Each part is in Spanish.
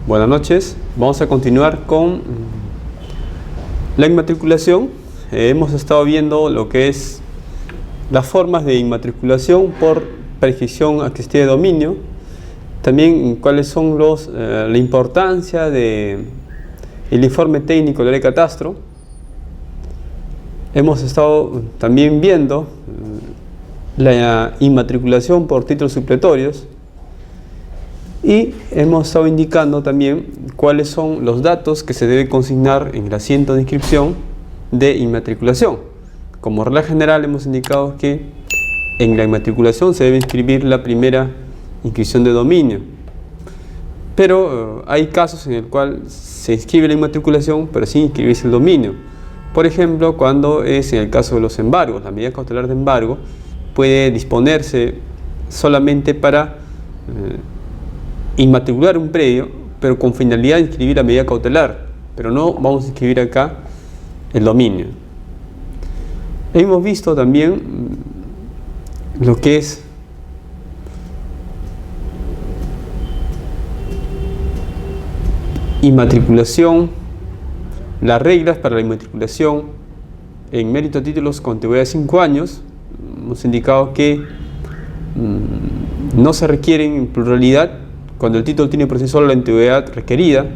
Buenas noches, vamos a continuar con la inmatriculación. Hemos estado viendo lo que es las formas de inmatriculación por prescripción adquisitiva de dominio, también cuáles son la importancia del informe técnico de la ley de catastro. Hemos estado también viendo la inmatriculación por títulos supletorios y hemos estado indicando también cuáles son los datos que se debe consignar en el asiento de inscripción de inmatriculación. Como regla general hemos indicado que en la inmatriculación se debe inscribir la primera inscripción de dominio, pero hay casos en el cual se inscribe la inmatriculación pero sin inscribirse el dominio. Por ejemplo, cuando es en el caso de los embargos, la medida cautelar de embargo puede disponerse solamente para inmatricular un predio, pero con finalidad de inscribir la medida cautelar, pero no vamos a inscribir acá el dominio. Hemos visto también lo que es inmatriculación, las reglas para la inmatriculación en mérito a títulos con antigüedad de 5 años. Hemos indicado que no se requieren en pluralidad cuando el título tiene por sí solo la antigüedad requerida,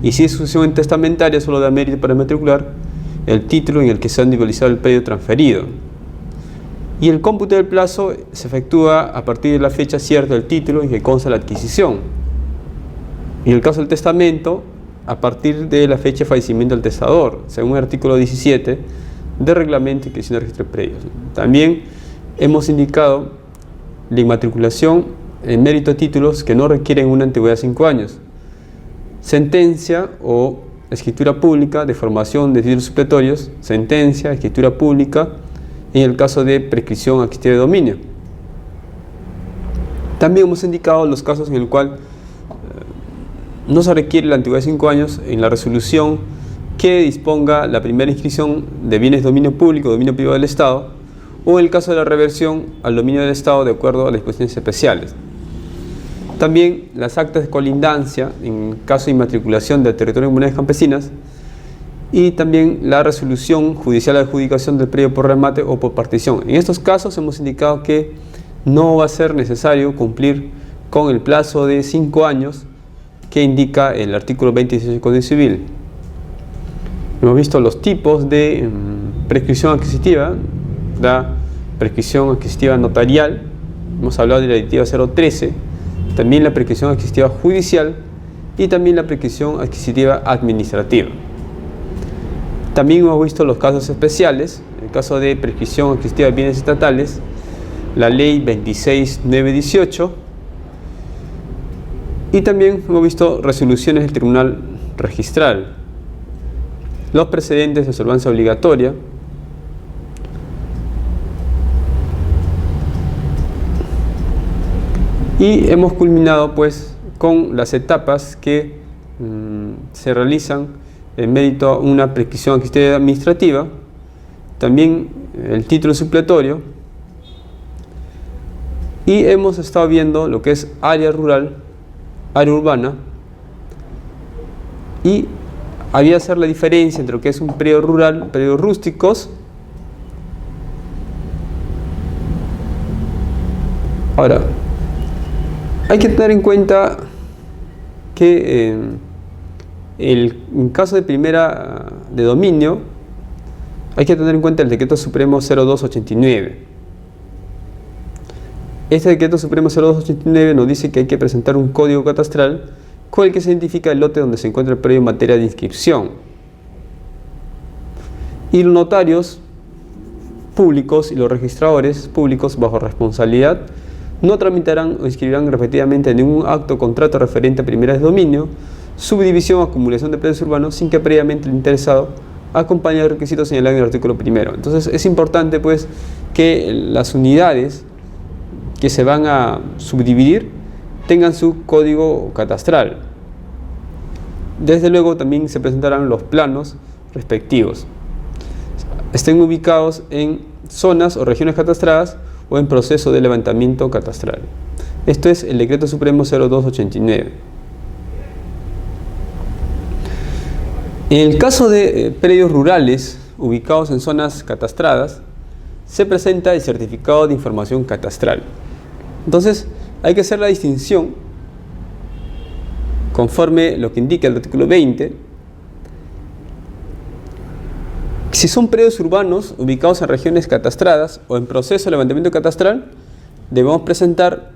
y si es sucesión testamentaria solo da mérito para matricular el título en el que se ha individualizado el predio transferido. Y el cómputo del plazo se efectúa a partir de la fecha cierta del título en que consta la adquisición. Y en el caso del testamento, a partir de la fecha de fallecimiento del testador, según el artículo 17 del Reglamento de Inscripción de Registro de Predios. También hemos indicado la inmatriculación en mérito a títulos que no requieren una antigüedad de 5 años. Sentencia o escritura pública de formación de títulos supletorios, sentencia, escritura pública en el caso de prescripción adquisitiva de dominio. También hemos indicado los casos en el cual no se requiere la antigüedad de 5 años en la resolución que disponga la primera inscripción de bienes de dominio público o dominio privado del Estado, o en el caso de la reversión al dominio del Estado de acuerdo a las disposiciones especiales. También las actas de colindancia en caso de inmatriculación del territorio de comunidades campesinas, y también la resolución judicial de adjudicación del predio por remate o por partición. En estos casos hemos indicado que no va a ser necesario cumplir con el plazo de 5 años que indica el artículo 26 del Código Civil. Hemos visto los tipos de prescripción adquisitiva, la prescripción adquisitiva notarial, hemos hablado de la directiva 013, también la prescripción adquisitiva judicial y también la prescripción adquisitiva administrativa. También hemos visto los casos especiales, en el caso de prescripción adquisitiva de bienes estatales, la ley 26.918, y también hemos visto resoluciones del Tribunal Registral, los precedentes de observancia obligatoria, y hemos culminado pues con las etapas que se realizan en mérito a una prescripción adquisitiva administrativa, también el título supletorio, y hemos estado viendo lo que es área rural, área urbana, y había que hacer la diferencia entre lo que es un predio rural, predios rústicos. Ahora, hay que tener en cuenta que en caso de primera de dominio hay que tener en cuenta el Decreto Supremo 0289. Este Decreto Supremo 0289 nos dice que hay que presentar un código catastral con el que se identifica el lote donde se encuentra el predio en materia de inscripción. Y los notarios públicos y los registradores públicos bajo responsabilidad no tramitarán o inscribirán repetidamente ningún acto o contrato referente a primeras de dominio, subdivisión o acumulación de predios urbanos sin que previamente el interesado acompañe los requisitos señalados en el artículo primero. Entonces es importante pues que las unidades que se van a subdividir tengan su código catastral. Desde luego también se presentarán los planos respectivos. Estén ubicados en zonas o regiones catastradas o en proceso de levantamiento catastral. Esto es el Decreto Supremo 0289. En el caso de predios rurales ubicados en zonas catastradas, se presenta el certificado de información catastral. Entonces, hay que hacer la distinción conforme lo que indica el artículo 20. Si son predios urbanos ubicados en regiones catastradas o en proceso de levantamiento catastral, debemos presentar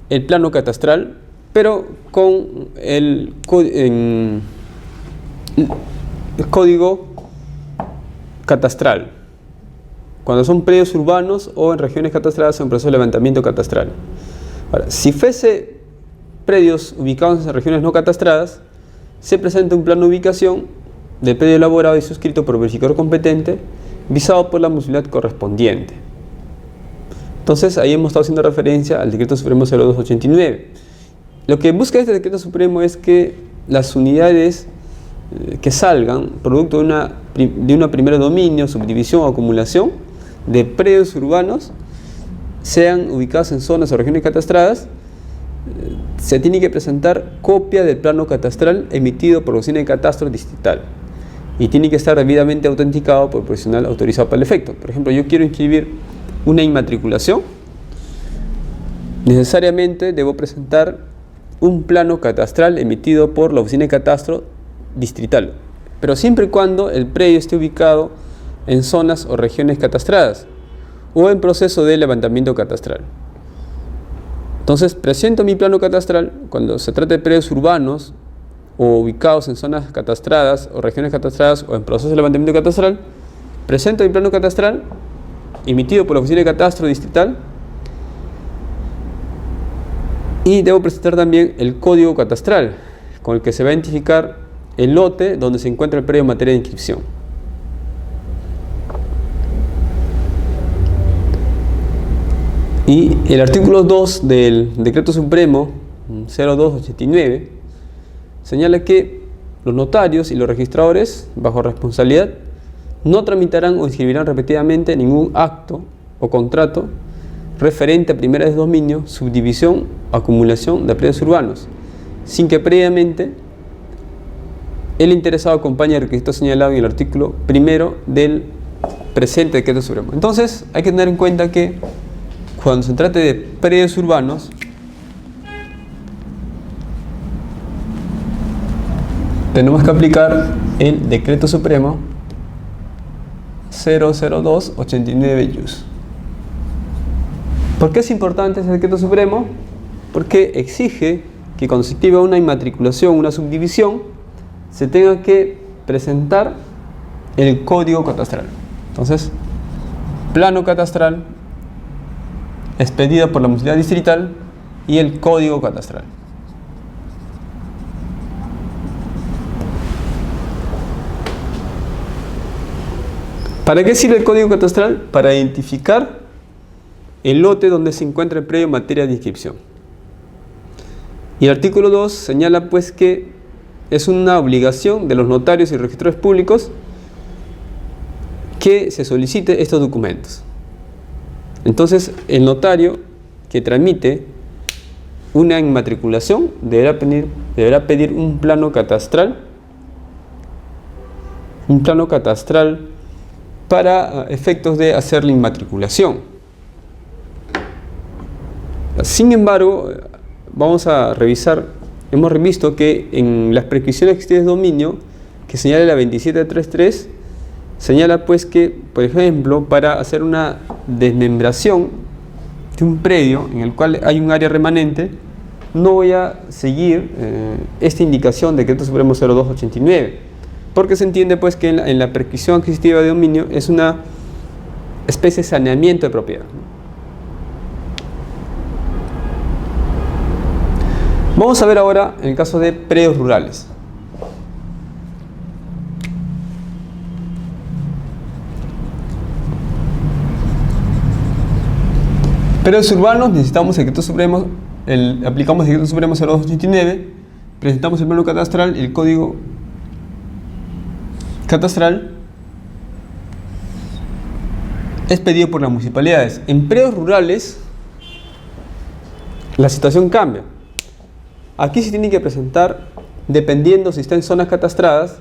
el plano catastral, pero con el código catastral, cuando son predios urbanos o en regiones catastradas o en proceso de levantamiento catastral. Ahora, si fuese predios ubicados en regiones no catastradas, se presenta un plano de ubicación del predio elaborado y suscrito por verificador competente, visado por la municipalidad correspondiente. Entonces, ahí hemos estado haciendo referencia al Decreto Supremo 0289. Lo que busca este Decreto Supremo es que las unidades que salgan producto de una primera dominio, subdivisión o acumulación de predios urbanos sean ubicados en zonas o regiones catastradas, se tiene que presentar copia del plano catastral emitido por la Oficina de Catastro Distrital y tiene que estar debidamente autenticado por profesional autorizado para el efecto. Por ejemplo, yo quiero inscribir una inmatriculación, necesariamente debo presentar un plano catastral emitido por la Oficina de Catastro Distrital, pero siempre y cuando el predio esté ubicado en zonas o regiones catastradas o en proceso de levantamiento catastral. Entonces, presento mi plano catastral cuando se trata de predios urbanos o ubicados en zonas catastradas o regiones catastradas o en proceso de levantamiento catastral. Presento mi plano catastral emitido por la Oficina de Catastro Distrital y debo presentar también el código catastral con el que se va a identificar el lote donde se encuentra el predio en materia de inscripción. Y el artículo 2 del Decreto Supremo 0289 señala que los notarios y los registradores, bajo responsabilidad, no tramitarán o inscribirán repetidamente ningún acto o contrato referente a primeras de dominio, subdivisión o acumulación de predios urbanos, sin que previamente el interesado acompañe el requisito señalado en el artículo primero del presente Decreto Supremo. Entonces, hay que tener en cuenta que cuando se trate de predios urbanos, tenemos que aplicar el Decreto Supremo 00289-JUS. ¿Por qué es importante ese Decreto Supremo? Porque exige que cuando se activa una inmatriculación, una subdivisión, se tenga que presentar el código catastral. Entonces, plano catastral expedido por la municipalidad distrital y el código catastral. ¿Para qué sirve el código catastral? Para identificar el lote donde se encuentra el predio en materia de inscripción. Y el artículo 2 señala pues que es una obligación de los notarios y registradores públicos que se solicite estos documentos. Entonces, el notario que tramite una inmatriculación deberá pedir un plano catastral para efectos de hacer la inmatriculación. Sin embargo, vamos a revisar, hemos revisto que en las prescripciones que de dominio, que señala la 2733, señala pues que, por ejemplo, para hacer una desmembración de un predio en el cual hay un área remanente, no voy a seguir esta indicación de Decreto Supremo 0289, porque se entiende pues que en la prescripción adquisitiva de dominio es una especie de saneamiento de propiedad. Vamos a ver ahora en el caso de predios rurales. Predios urbanos necesitamos el Decreto Supremo, aplicamos el Decreto Supremo 0289, presentamos el plano catastral, el código catastral es pedido por las municipalidades. En predios rurales la situación cambia. Aquí se tiene que presentar, dependiendo si está en zonas catastradas,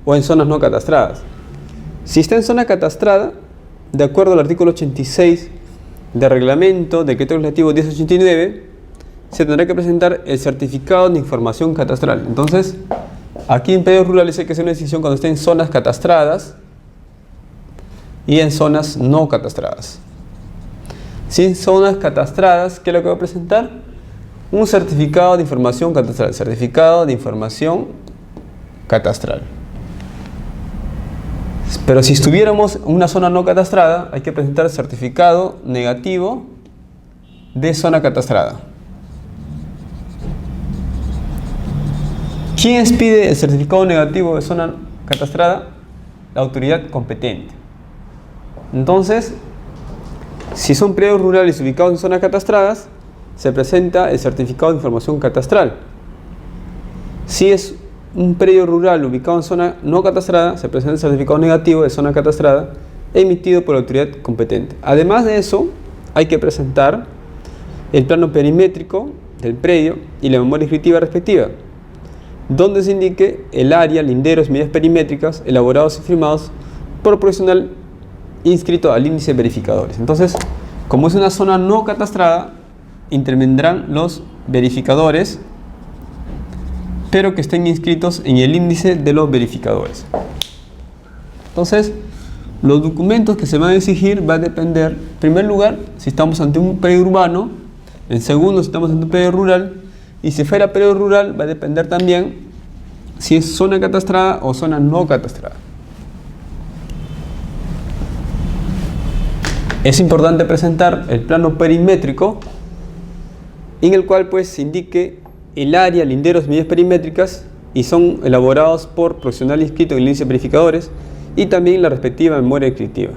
o en zonas no catastradas. Si está en zona catastrada, de acuerdo al artículo 86 del reglamento decreto legislativo 1089, se tendrá que presentar el certificado de información catastral. Entonces, aquí en predios rurales hay que hacer una decisión cuando esté en zonas catastradas y en zonas no catastradas. Si en zonas catastradas, ¿qué es lo que va a presentar? Un certificado de información catastral. Certificado de información catastral. Pero si estuviéramos en una zona no catastrada, hay que presentar certificado negativo de zona catastrada. ¿Quién expide el certificado negativo de zona catastrada? La autoridad competente. Entonces, si son predios rurales ubicados en zonas catastradas, se presenta el certificado de información catastral. Si es un predio rural ubicado en zona no catastrada, se presenta el certificado negativo de zona catastrada emitido por la autoridad competente. Además de eso, hay que presentar el plano perimétrico del predio y la memoria descriptiva respectiva, donde se indique el área, linderos, medidas perimétricas elaborados y firmados por profesional inscrito al índice de verificadores. Entonces, como es una zona no catastrada, intervendrán los verificadores, pero que estén inscritos en el índice de los verificadores. Entonces, los documentos que se van a exigir va a depender, en primer lugar, si estamos ante un predio urbano, en segundo, si estamos ante un predio rural, y si fuera predio rural, va a depender también si es zona catastrada o zona no catastrada. Es importante presentar el plano perimétrico, en el cual pues se indique el área, linderos, medidas perimétricas, y son elaborados por profesional inscrito en el índice de verificadores, y también la respectiva memoria descriptiva.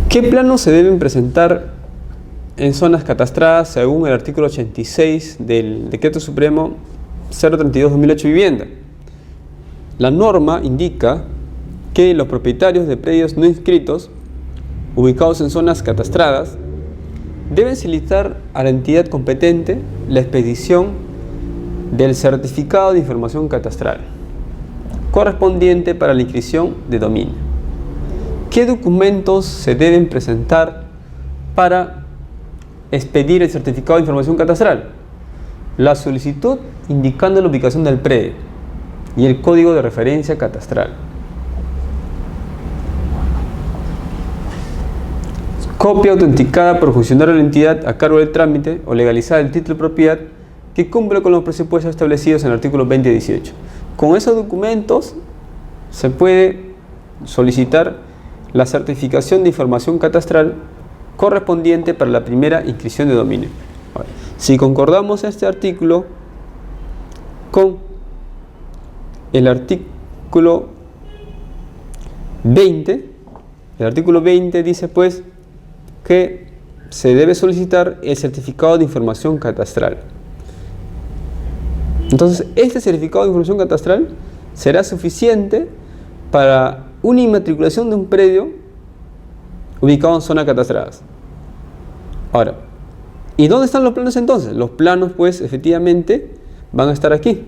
¿Qué planos se deben presentar en zonas catastradas según el artículo 86 del Decreto Supremo 032/2008 Vivienda? La norma indica que los propietarios de predios no inscritos ubicados en zonas catastradas deben solicitar a la entidad competente la expedición del certificado de información catastral correspondiente para la inscripción de dominio. ¿Qué documentos se deben presentar para expedir el certificado de información catastral? La solicitud indicando la ubicación del predio y el código de referencia catastral. Copia autenticada por funcionario de la entidad a cargo del trámite o legalizada del título de propiedad que cumple con los presupuestos establecidos en el artículo 2018. Con esos documentos se puede solicitar la certificación de información catastral correspondiente para la primera inscripción de dominio. Ahora, si concordamos este artículo con el artículo 20, el artículo 20 dice pues que se debe solicitar el certificado de información catastral. Entonces, este certificado de información catastral será suficiente para una inmatriculación de un predio ubicado en zonas catastradas. Ahora, ¿y dónde están los planos entonces? Los planos, pues, efectivamente, van a estar aquí.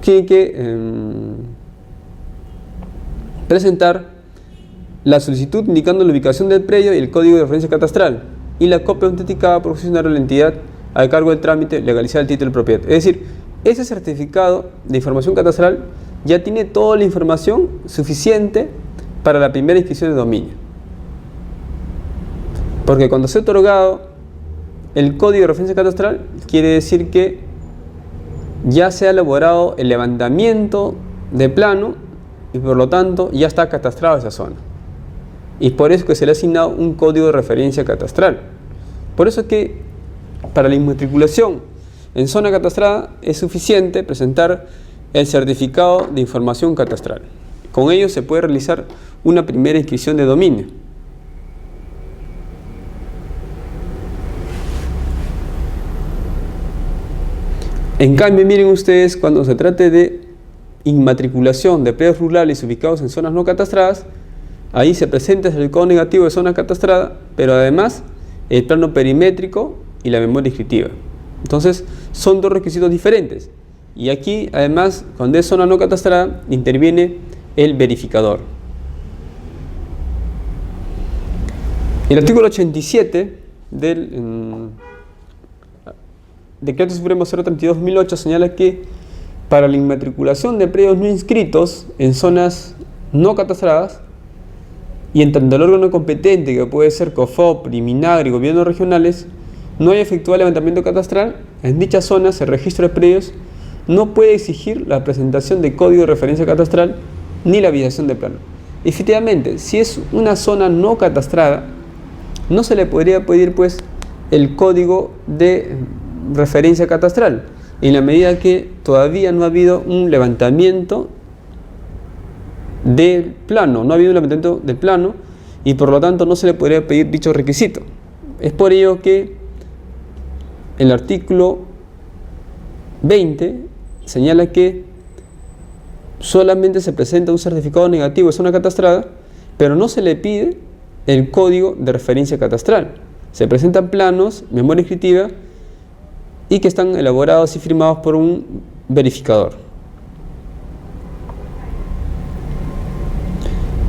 Hay que presentar la solicitud indicando la ubicación del predio y el código de referencia catastral, y la copia autenticada por funcionario de la entidad a cargo del trámite legalizar el título de propiedad. Es decir, ese certificado de información catastral ya tiene toda la información suficiente para la primera inscripción de dominio. Porque cuando se ha otorgado el código de referencia catastral, quiere decir que ya se ha elaborado el levantamiento de plano y por lo tanto ya está catastrada esa zona. Y por eso que se le ha asignado un código de referencia catastral. Por eso es que para la inmatriculación en zona catastrada es suficiente presentar el certificado de información catastral. Con ello se puede realizar una primera inscripción de dominio. En cambio, miren ustedes, cuando se trate de inmatriculación de predios rurales ubicados en zonas no catastradas, ahí se presenta el certificado negativo de zona catastrada, pero además el plano perimétrico y la memoria descriptiva. Entonces, son dos requisitos diferentes. Y aquí, además, cuando es zona no catastrada, interviene el verificador. El artículo 87 del Decreto Supremo 032/2008 señala que para la inmatriculación de predios no inscritos en zonas no catastradas y en tanto el órgano competente, que puede ser COFOP, Minagri y gobiernos regionales, no haya efectuado levantamiento catastral, en dichas zonas el registro de predios no puede exigir la presentación de código de referencia catastral ni la visualización de plano. Efectivamente, si es una zona no catastrada, no se le podría pedir pues el código de referencia catastral, en la medida que todavía no ha habido un levantamiento del plano, y por lo tanto no se le podría pedir dicho requisito. Es por ello que el artículo 20 señala que solamente se presenta un certificado negativo de zona catastrada, pero no se le pide el código de referencia catastral. Se presentan planos, memoria inscriptiva y que están elaborados y firmados por un verificador.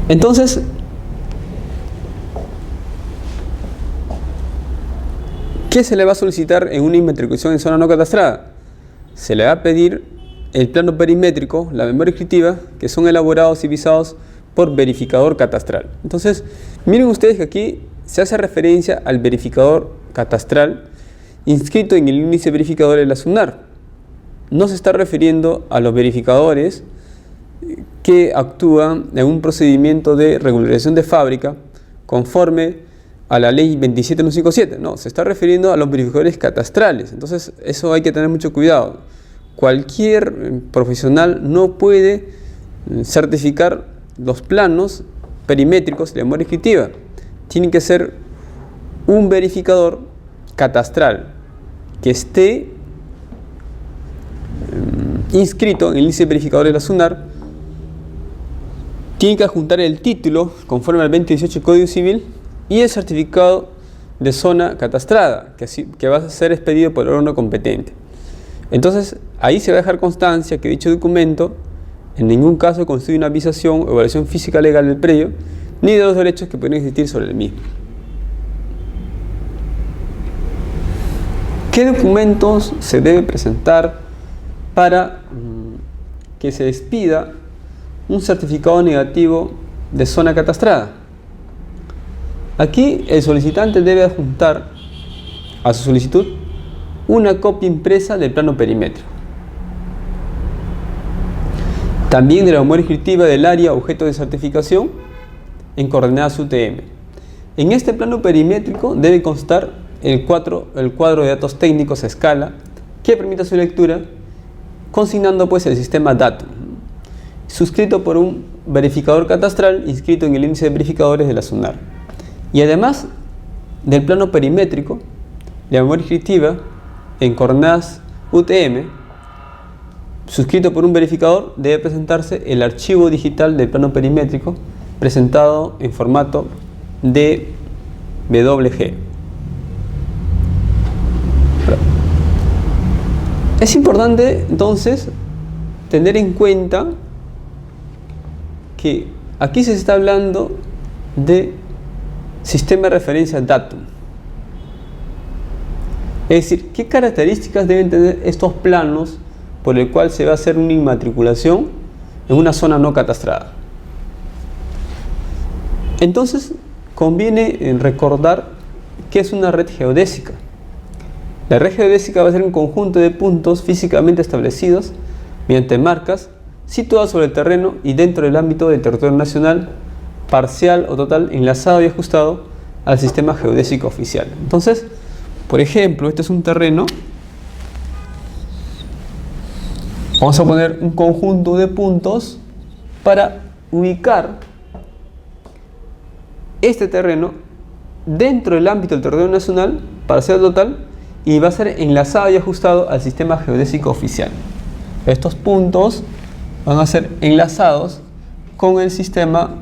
Entonces, ¿qué se le va a solicitar en una inmatriculación en zona no catastrada? Se le va a pedir el plano perimétrico, la memoria inscriptiva, que son elaborados y visados por verificador catastral. Entonces, miren ustedes que aquí se hace referencia al verificador catastral inscrito en el índice verificador de la SUNAR. No se está refiriendo a los verificadores que actúan en un procedimiento de regularización de fábrica conforme a la ley 27157. No, se está refiriendo a los verificadores catastrales. Entonces, eso hay que tener mucho cuidado. Cualquier profesional no puede certificar los planos perimétricos de memoria inscriptiva. Tiene que ser un verificador catastral que esté inscrito en el índice verificador de la SUNAR. Tiene que adjuntar el título conforme al 2018 Código Civil y el certificado de zona catastrada que va a ser expedido por el órgano competente. Entonces, ahí se va a dejar constancia que dicho documento en ningún caso constituye una visación o evaluación física legal del predio, ni de los derechos que pueden existir sobre el mismo. ¿Qué documentos se debe presentar para que se expida un certificado negativo de zona catastrada? Aquí el solicitante debe adjuntar a su solicitud una copia impresa del plano perimétrico, también de la memoria inscriptiva del área objeto de certificación en coordenadas UTM. En este plano perimétrico debe constar el cuadro de datos técnicos a escala que permita su lectura, consignando pues el sistema DATUM, suscrito por un verificador catastral inscrito en el índice de verificadores de la SUNAR. Y además del plano perimétrico, la memoria inscriptiva en coordenadas UTM, suscrito por un verificador, debe presentarse el archivo digital del plano perimétrico presentado en formato DWG. Es importante entonces tener en cuenta que aquí se está hablando de sistema de referencia DATUM. Es decir, ¿qué características deben tener estos planos por el cual se va a hacer una inmatriculación en una zona no catastrada? Entonces, conviene recordar qué es una red geodésica. La red geodésica va a ser un conjunto de puntos físicamente establecidos mediante marcas situados sobre el terreno y dentro del ámbito del territorio nacional, parcial o total, enlazado y ajustado al sistema geodésico oficial. Entonces, por ejemplo, este es un terreno. Vamos a poner un conjunto de puntos para ubicar este terreno dentro del ámbito del territorio nacional, parcial o total, y va a ser enlazado y ajustado al sistema geodésico oficial. Estos puntos van a ser enlazados con el sistema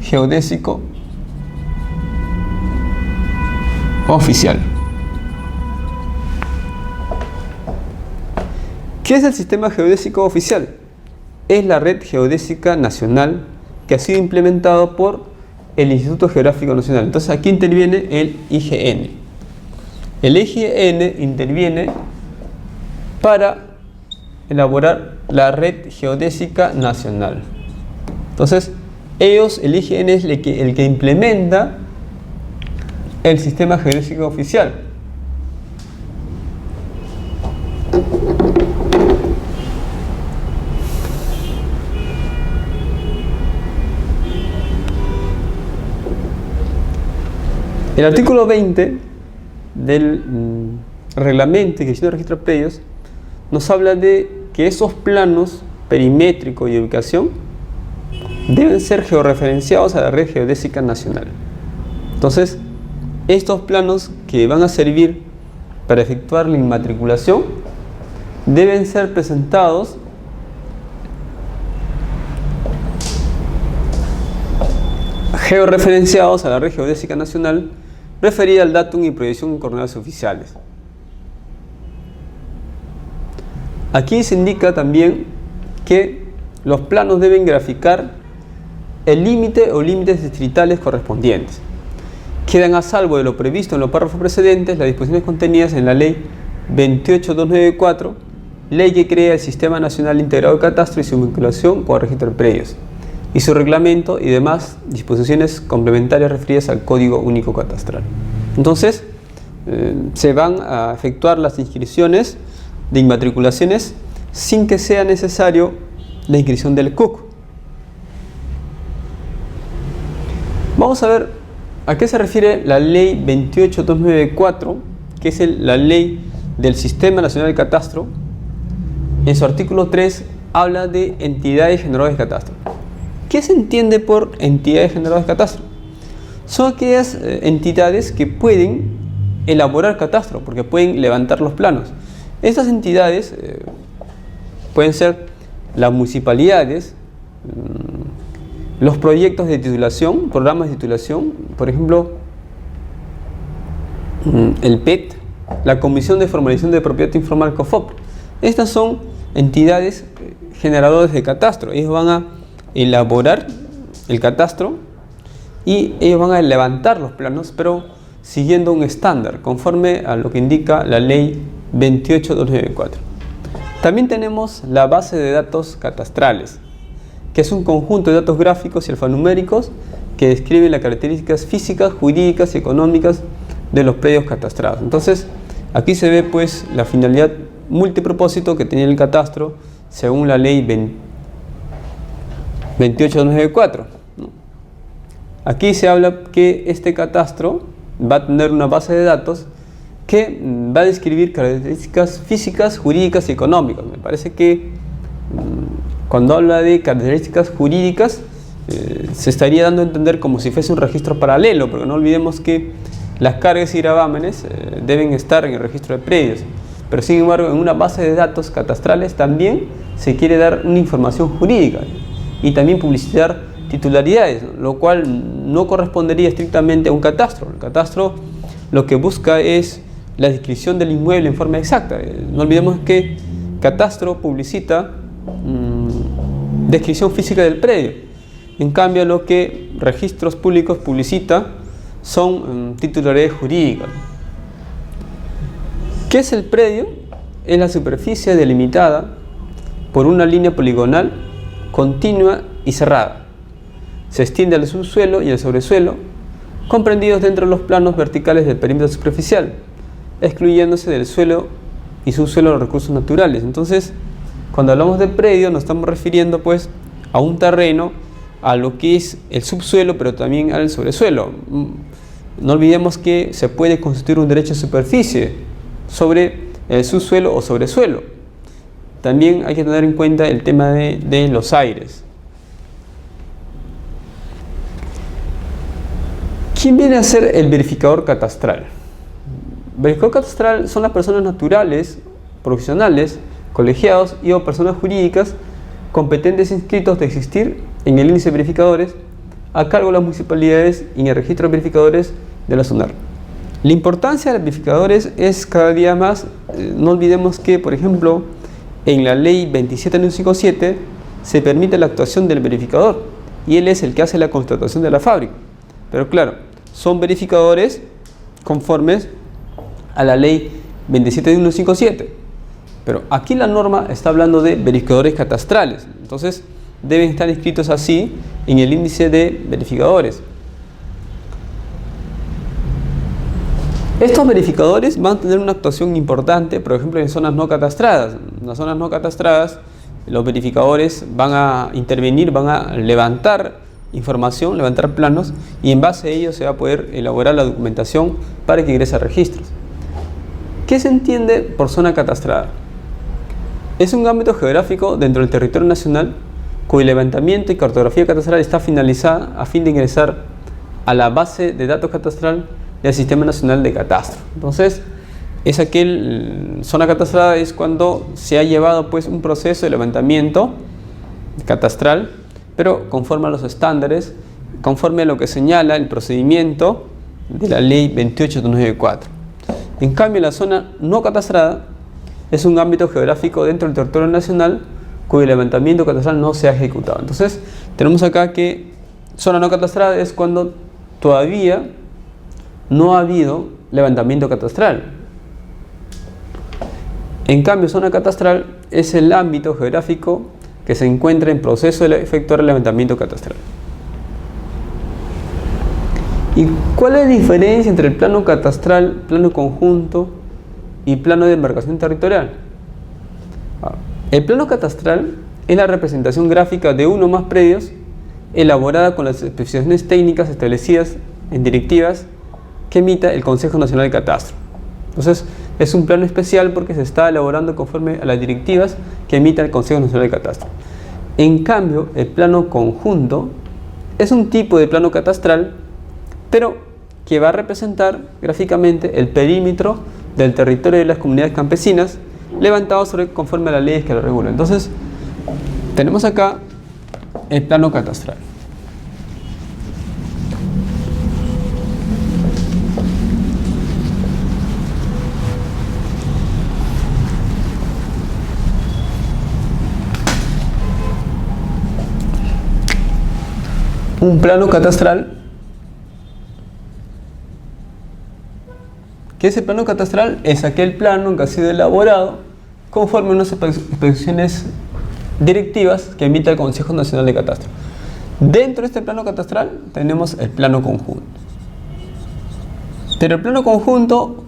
geodésico oficial. ¿Qué es el Sistema Geodésico Oficial? Es la Red Geodésica Nacional que ha sido implementado por el Instituto Geográfico Nacional. Entonces aquí interviene el IGN. El IGN interviene para elaborar la Red Geodésica Nacional. Entonces, el IGN es el que implementa el Sistema Geodésico Oficial. El artículo 20 del reglamento de gestión de registros predios nos habla de que esos planos perimétricos y de ubicación deben ser georreferenciados a la Red Geodésica Nacional. Entonces, estos planos que van a servir para efectuar la inmatriculación deben ser presentados georreferenciados a la Red Geodésica Nacional referida al datum y proyección en coordenadas oficiales. Aquí se indica también que los planos deben graficar el límite o límites distritales correspondientes. Quedan a salvo de lo previsto en los párrafos precedentes las disposiciones contenidas en la Ley 28294, ley que crea el Sistema Nacional Integrado de Catastro y su vinculación con el registro de predios, y su reglamento y demás disposiciones complementarias referidas al Código Único Catastral. Entonces, se van a efectuar las inscripciones de inmatriculaciones sin que sea necesario la inscripción del CUC. Vamos a ver a qué se refiere la Ley 28294, que es la ley del Sistema Nacional de Catastro. En su artículo 3 habla de entidades generadoras de catastro. ¿Qué se entiende por entidades generadoras de catastro? Son aquellas entidades que pueden elaborar catastro, porque pueden levantar los planos. Estas entidades pueden ser las municipalidades, los proyectos de titulación, programas de titulación, por ejemplo, el PET, la Comisión de Formalización de Propiedad Informal COFOP. Estas son entidades generadoras de catastro. Ellos van a elaborar el catastro y ellos van a levantar los planos, pero siguiendo un estándar, conforme a lo que indica la Ley 28294. También tenemos la base de datos catastrales, que es un conjunto de datos gráficos y alfanuméricos que describe las características físicas, jurídicas y económicas de los predios catastrados. Entonces, aquí se ve pues la finalidad multipropósito que tenía el catastro según la Ley 28294. Aquí se habla que este catastro va a tener una base de datos que va a describir características físicas, jurídicas y económicas. Me parece que cuando habla de características jurídicas se estaría dando a entender como si fuese un registro paralelo, porque no olvidemos que las cargas y gravámenes deben estar en el registro de predios, pero sin embargo en una base de datos catastrales también se quiere dar una información jurídica y también publicitar titularidades, lo cual no correspondería estrictamente a un catastro. El catastro lo que busca es la descripción del inmueble en forma exacta. No olvidemos que catastro publicita descripción física del predio. En cambio, lo que registros públicos publicita son titularidades jurídicas. ¿Qué es el predio? Es la superficie delimitada por una línea poligonal continua y cerrada. Se extiende al subsuelo y al sobresuelo, comprendidos dentro de los planos verticales del perímetro superficial, excluyéndose del suelo y subsuelo los recursos naturales. Entonces, cuando hablamos de predio, nos estamos refiriendo pues a un terreno, a lo que es el subsuelo, pero también al sobresuelo. No olvidemos que se puede constituir un derecho de superficie sobre el subsuelo o sobresuelo. También hay que tener en cuenta el tema de los aires. ¿Quién viene a ser el verificador catastral? El verificador catastral son las personas naturales, profesionales, colegiados y o personas jurídicas competentes inscritos de existir en el índice de verificadores a cargo de las municipalidades y en el registro de verificadores de la SUNAR. La importancia de los verificadores es cada día más. No olvidemos que, por ejemplo, en la ley 27157 se permite la actuación del verificador y él es el que hace la constatación de la fábrica. Pero claro, son verificadores conformes a la ley 27157. Pero aquí la norma está hablando de verificadores catastrales. Entonces deben estar inscritos así en el índice de verificadores. Estos verificadores van a tener una actuación importante, por ejemplo, en zonas no catastradas. En las zonas no catastradas, los verificadores van a intervenir, van a levantar información, levantar planos, y en base a ello se va a poder elaborar la documentación para que ingrese a registros. ¿Qué se entiende por zona catastrada? Es un ámbito geográfico dentro del territorio nacional cuyo levantamiento y cartografía catastral está finalizada a fin de ingresar a la base de datos catastral del Sistema Nacional de Catastro. Entonces, zona catastrada es cuando se ha llevado pues un proceso de levantamiento catastral, pero conforme a los estándares, conforme a lo que señala el procedimiento de la ley 28294. En cambio, la zona no catastrada es un ámbito geográfico dentro del territorio nacional cuyo levantamiento catastral no se ha ejecutado. Entonces, tenemos acá que zona no catastrada es cuando todavía no ha habido levantamiento catastral. En cambio, zona catastral es el ámbito geográfico que se encuentra en proceso de efectuar el levantamiento catastral. ¿Y cuál es la diferencia entre el plano catastral, plano conjunto y plano de demarcación territorial? El plano catastral es la representación gráfica de uno o más predios elaborada con las especificaciones técnicas establecidas en directivas que emita el Consejo Nacional de Catastro. Entonces, es un plano especial porque se está elaborando conforme a las directivas que emita el Consejo Nacional de Catastro. En cambio, el plano conjunto es un tipo de plano catastral, pero que va a representar gráficamente el perímetro del territorio de las comunidades campesinas levantado conforme a las leyes que lo regulan. Entonces, tenemos acá el plano catastral. Un plano catastral. ¿Qué es el plano catastral? Es aquel plano que ha sido elaborado conforme a unas especificaciones directivas que emite el Consejo Nacional de Catastro. Dentro de este plano catastral tenemos el plano conjunto. Pero el plano conjunto,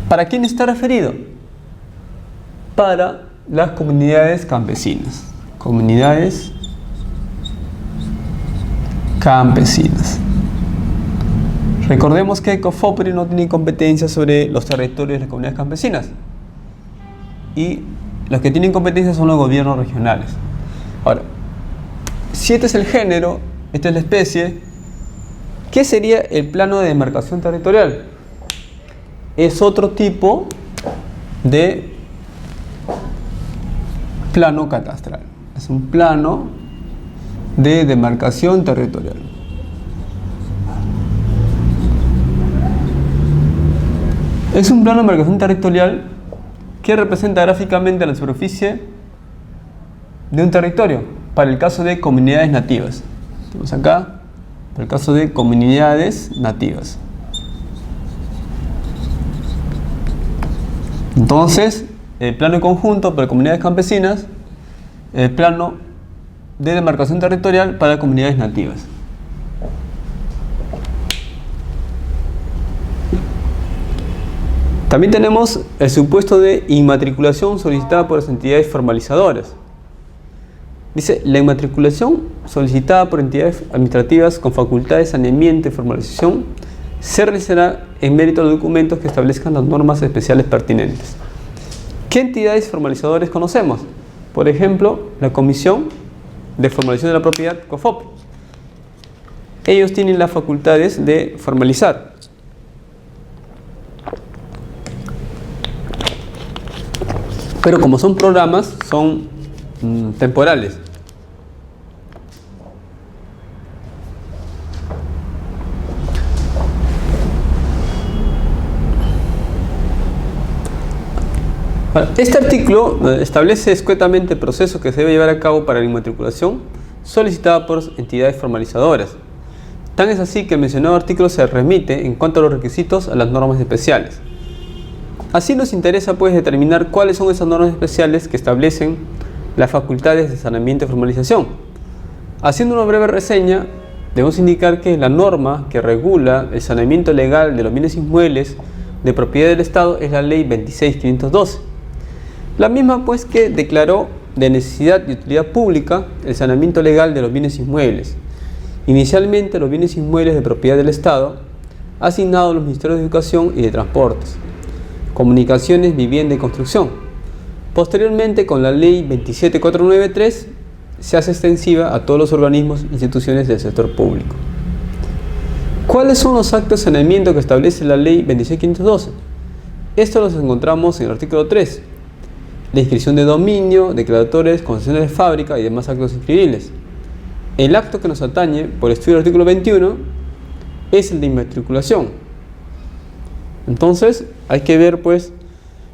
¿para quién está referido? Para las comunidades campesinas. Comunidades campesinas. Recordemos que COFOPRI no tiene competencia sobre los territorios de las comunidades campesinas y los que tienen competencia son los gobiernos regionales. Ahora, si este es el género, esta es la especie, ¿qué sería el plano de demarcación territorial? Es otro tipo de plano catastral. Es un plano de demarcación territorial. Es un plano de demarcación territorial que representa gráficamente la superficie de un territorio para el caso de comunidades nativas. Tenemos acá, para el caso de comunidades nativas. Entonces, el plano en conjunto para comunidades campesinas, el plano de demarcación territorial para comunidades nativas. También tenemos el supuesto de inmatriculación solicitada por las entidades formalizadoras. Dice, la inmatriculación solicitada por entidades administrativas con facultades de saneamiento y formalización se realizará en mérito de documentos que establezcan las normas especiales pertinentes. ¿Qué entidades formalizadoras conocemos? Por ejemplo, la Comisión de Formalización de la Propiedad, COFOP. Ellos tienen las facultades de formalizar. Pero como son programas, son temporales. Ahora, este artículo establece escuetamente el proceso que se debe llevar a cabo para la inmatriculación solicitada por entidades formalizadoras. Tan es así que el mencionado artículo se remite en cuanto a los requisitos a las normas especiales. Así nos interesa pues determinar cuáles son esas normas especiales que establecen las facultades de saneamiento y formalización. Haciendo una breve reseña, debemos indicar que la norma que regula el saneamiento legal de los bienes inmuebles de propiedad del Estado es la Ley 26.512. La misma pues que declaró de necesidad y utilidad pública el saneamiento legal de los bienes inmuebles. Inicialmente los bienes inmuebles de propiedad del Estado, asignados a los Ministerios de Educación y de Transportes, Comunicaciones, Vivienda y Construcción. Posteriormente, con la Ley 27493, se hace extensiva a todos los organismos e instituciones del sector público. ¿Cuáles son los actos de saneamiento que establece la Ley 26.512? Esto los encontramos en el artículo 3. La inscripción de dominio, declaratorias, concesiones de fábrica y demás actos inscribibles. El acto que nos atañe por estudio del artículo 21 es el de inmatriculación. Entonces hay que ver pues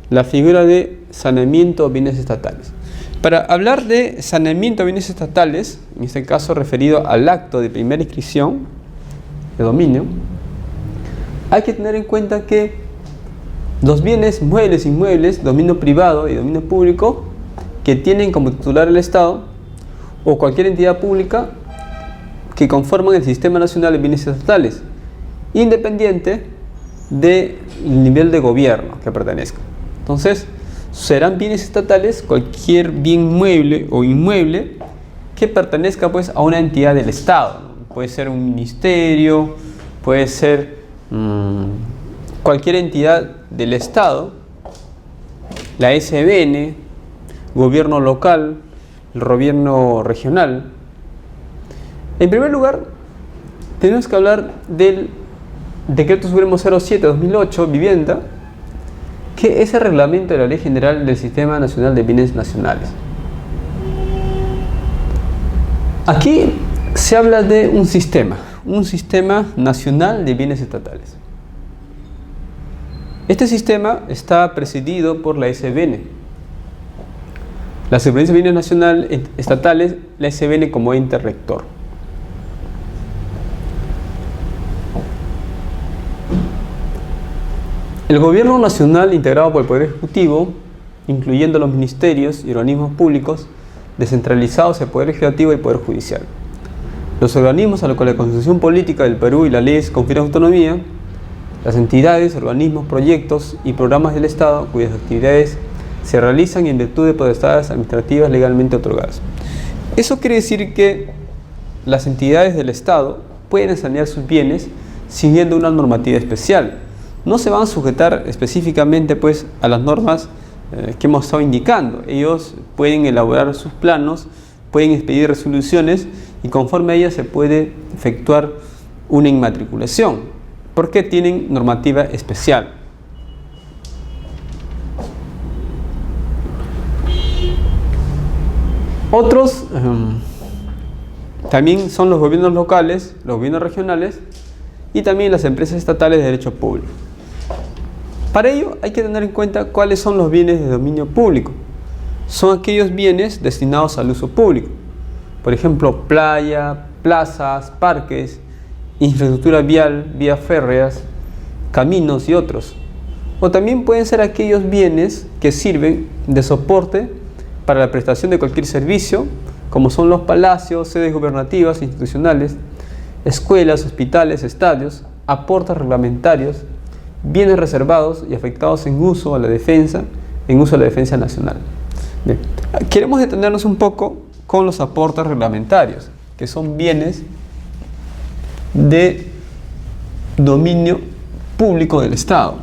la figura de saneamiento de bienes estatales. Para hablar de saneamiento de bienes estatales, en este caso referido al acto de primera inscripción de dominio, hay que tener en cuenta que los bienes muebles, inmuebles, dominio privado y dominio público que tienen como titular el Estado o cualquier entidad pública que conforman el Sistema Nacional de Bienes Estatales, independiente del nivel de gobierno que pertenezca. Entonces, serán bienes estatales cualquier bien mueble o inmueble que pertenezca pues a una entidad del Estado. Puede ser un ministerio, puede ser cualquier entidad del Estado, la SBN, gobierno local, el gobierno regional. En primer lugar, tenemos que hablar del Decreto Supremo 07/2008, Vivienda, que es el reglamento de la Ley General del Sistema Nacional de Bienes Nacionales. Aquí se habla de un sistema nacional de bienes estatales. Este sistema está presidido por la SBN. La Superintendencia de Bienes Nacionales Estatales, la SBN como ente rector. El gobierno nacional integrado por el Poder Ejecutivo, incluyendo los ministerios y organismos públicos, descentralizados el Poder Legislativo y el Poder Judicial. Los organismos a los que la Constitución Política del Perú y las leyes confieren autonomía, las entidades, organismos, proyectos y programas del Estado cuyas actividades se realizan en virtud de potestades administrativas legalmente otorgadas. Eso quiere decir que las entidades del Estado pueden sanear sus bienes siguiendo una normativa especial. No se van a sujetar específicamente pues, a las normas que hemos estado indicando. Ellos pueden elaborar sus planos, pueden expedir resoluciones y conforme a ellas se puede efectuar una inmatriculación, porque tienen normativa especial. Otros también son los gobiernos locales, los gobiernos regionales y también las empresas estatales de derecho público. Para ello hay que tener en cuenta cuáles son los bienes de dominio público. Son aquellos bienes destinados al uso público. Por ejemplo, playa, plazas, parques, infraestructura vial, vías férreas, caminos y otros. O también pueden ser aquellos bienes que sirven de soporte para la prestación de cualquier servicio, como son los palacios, sedes gubernativas e institucionales, escuelas, hospitales, estadios, aportes reglamentarios, bienes reservados y afectados en uso a la defensa nacional. Bien. Queremos detenernos un poco con los aportes reglamentarios, que son bienes de dominio público del Estado.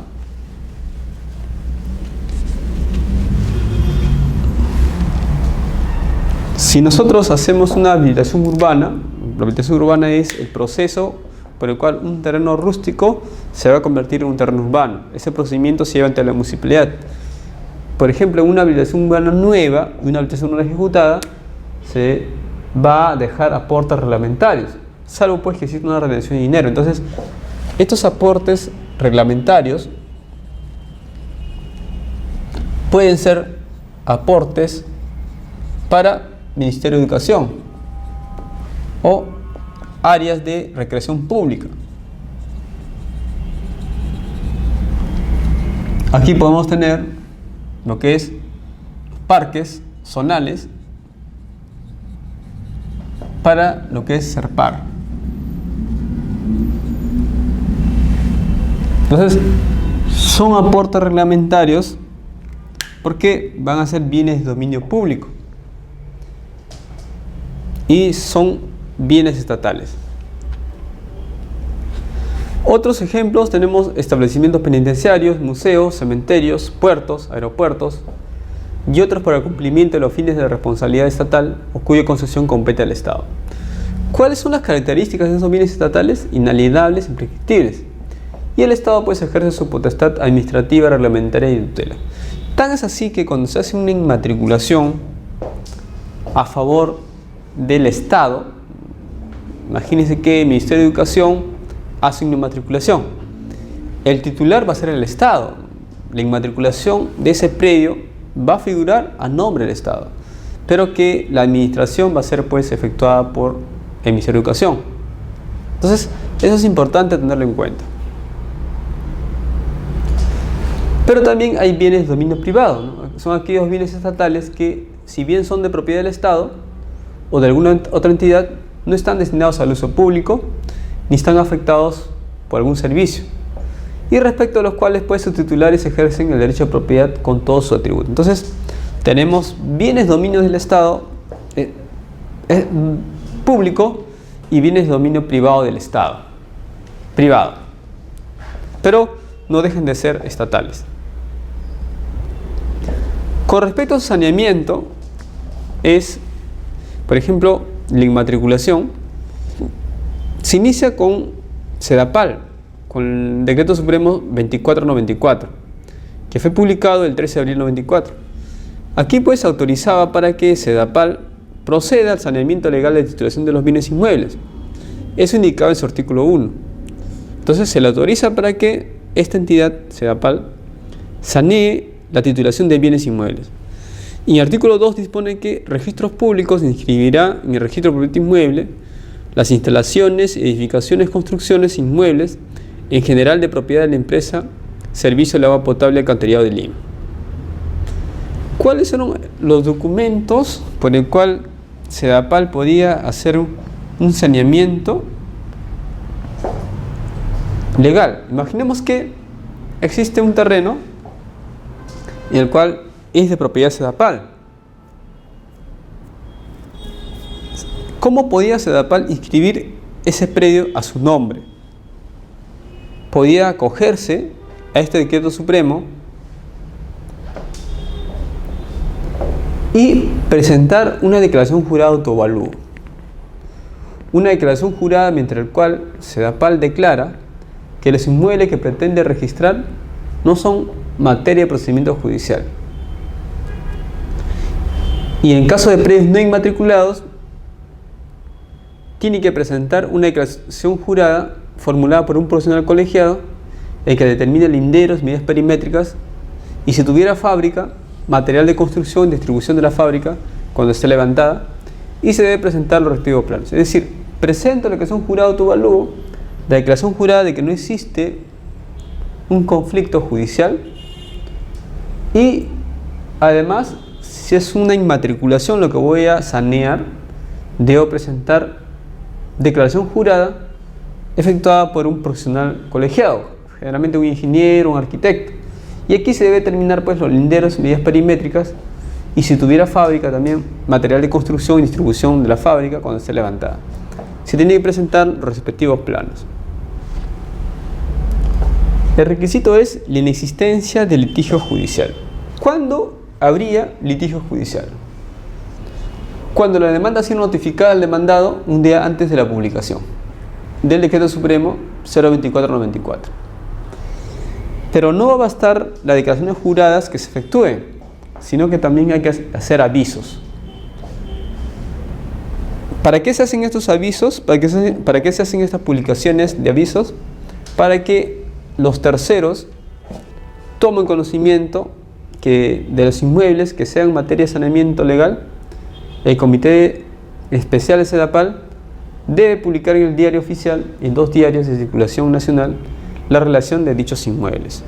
Si nosotros hacemos una habilitación urbana, la habilitación urbana es el proceso por el cual un terreno rústico se va a convertir en un terreno urbano. Ese procedimiento se lleva ante la municipalidad. Por ejemplo, una habilitación urbana nueva y una habilitación urbana ejecutada se va a dejar aportes reglamentarios, salvo pues que exista una retención de dinero. Entonces, estos aportes reglamentarios pueden ser aportes para Ministerio de Educación o áreas de recreación pública. Aquí podemos tener lo que es parques zonales para lo que es Serpar. Entonces, son aportes reglamentarios porque van a ser bienes de dominio público y son bienes estatales. Otros ejemplos tenemos establecimientos penitenciarios, museos, cementerios, puertos, aeropuertos y otros para el cumplimiento de los fines de la responsabilidad estatal o cuya concesión compete al Estado. ¿Cuáles son las características de esos bienes estatales? Inalienables, imprescriptibles. Y el Estado pues ejerce su potestad administrativa, reglamentaria y de tutela. Tan es así que cuando se hace una inmatriculación a favor del Estado, imagínense que el Ministerio de Educación hace una inmatriculación. El titular va a ser el Estado. La inmatriculación de ese predio va a figurar a nombre del Estado, pero que la administración va a ser pues efectuada por el Ministerio de Educación. Entonces, eso es importante tenerlo en cuenta. Pero también hay bienes de dominio privado, ¿no? Son aquellos bienes estatales que, si bien son de propiedad del Estado o de alguna otra entidad, no están destinados al uso público ni están afectados por algún servicio, y respecto a los cuales pues sus titulares ejercen el derecho de propiedad con todo su atributo. Entonces tenemos bienes dominios del Estado público y bienes de dominio privado del Estado, privado, pero no dejan de ser estatales. Con respecto al saneamiento, es, por ejemplo, la inmatriculación se inicia con SEDAPAL, con el Decreto Supremo 2494, que fue publicado el 13 de abril de 94. Aquí pues se autorizaba para que SEDAPAL proceda al saneamiento legal de titulación de los bienes inmuebles. Eso indicaba en su artículo 1. Entonces se le autoriza para que esta entidad, SEDAPAL, sanee la titulación de bienes inmuebles. Y el artículo 2 dispone que Registros Públicos inscribirá en el registro de propiedad inmueble las instalaciones, edificaciones, construcciones, inmuebles, en general de propiedad de la empresa Servicio de Agua Potable y Alcantarillado de Lima. ¿Cuáles son los documentos por el cual SEDAPAL podía hacer un saneamiento legal? Imaginemos que existe un terreno en el cual es de propiedad SEDAPAL. ¿Cómo podía SEDAPAL inscribir ese predio a su nombre? Podía acogerse a este decreto supremo y presentar una declaración jurada de autoavalúo. Una declaración jurada mediante la cual SEDAPAL declara que los inmuebles que pretende registrar no son materia de procedimiento judicial. Y en caso de predios no inmatriculados, tiene que presentar una declaración jurada formulada por un profesional colegiado, el que determine linderos, medidas perimétricas, y si tuviera fábrica, material de construcción y distribución de la fábrica cuando esté levantada, y se debe presentar los respectivos planos. Es decir, presenta la declaración jurada de autoavalúo, la declaración jurada de que no existe un conflicto judicial, y además, si es una inmatriculación lo que voy a sanear, debo presentar declaración jurada efectuada por un profesional colegiado, generalmente un ingeniero, un arquitecto. Y aquí se debe determinar pues los linderos, medidas perimétricas, y si tuviera fábrica también material de construcción y distribución de la fábrica cuando esté levantada. Se tiene que presentar los respectivos planos. El requisito es la inexistencia de litigio judicial. ¿Cuándo habría litigio judicial? Cuando la demanda ha sido notificada al demandado un día antes de la publicación del Decreto Supremo 02494. Pero no va a bastar las declaraciones juradas que se efectúen, sino que también hay que hacer avisos. ¿Para qué se hacen estos avisos? ¿Para qué se hacen estas publicaciones de avisos? Para que los terceros tomen conocimiento que de los inmuebles que sean materia de saneamiento legal, el Comité Especial de SEDAPAL debe publicar en el diario oficial, en 2 diarios de circulación nacional, la relación de dichos inmuebles.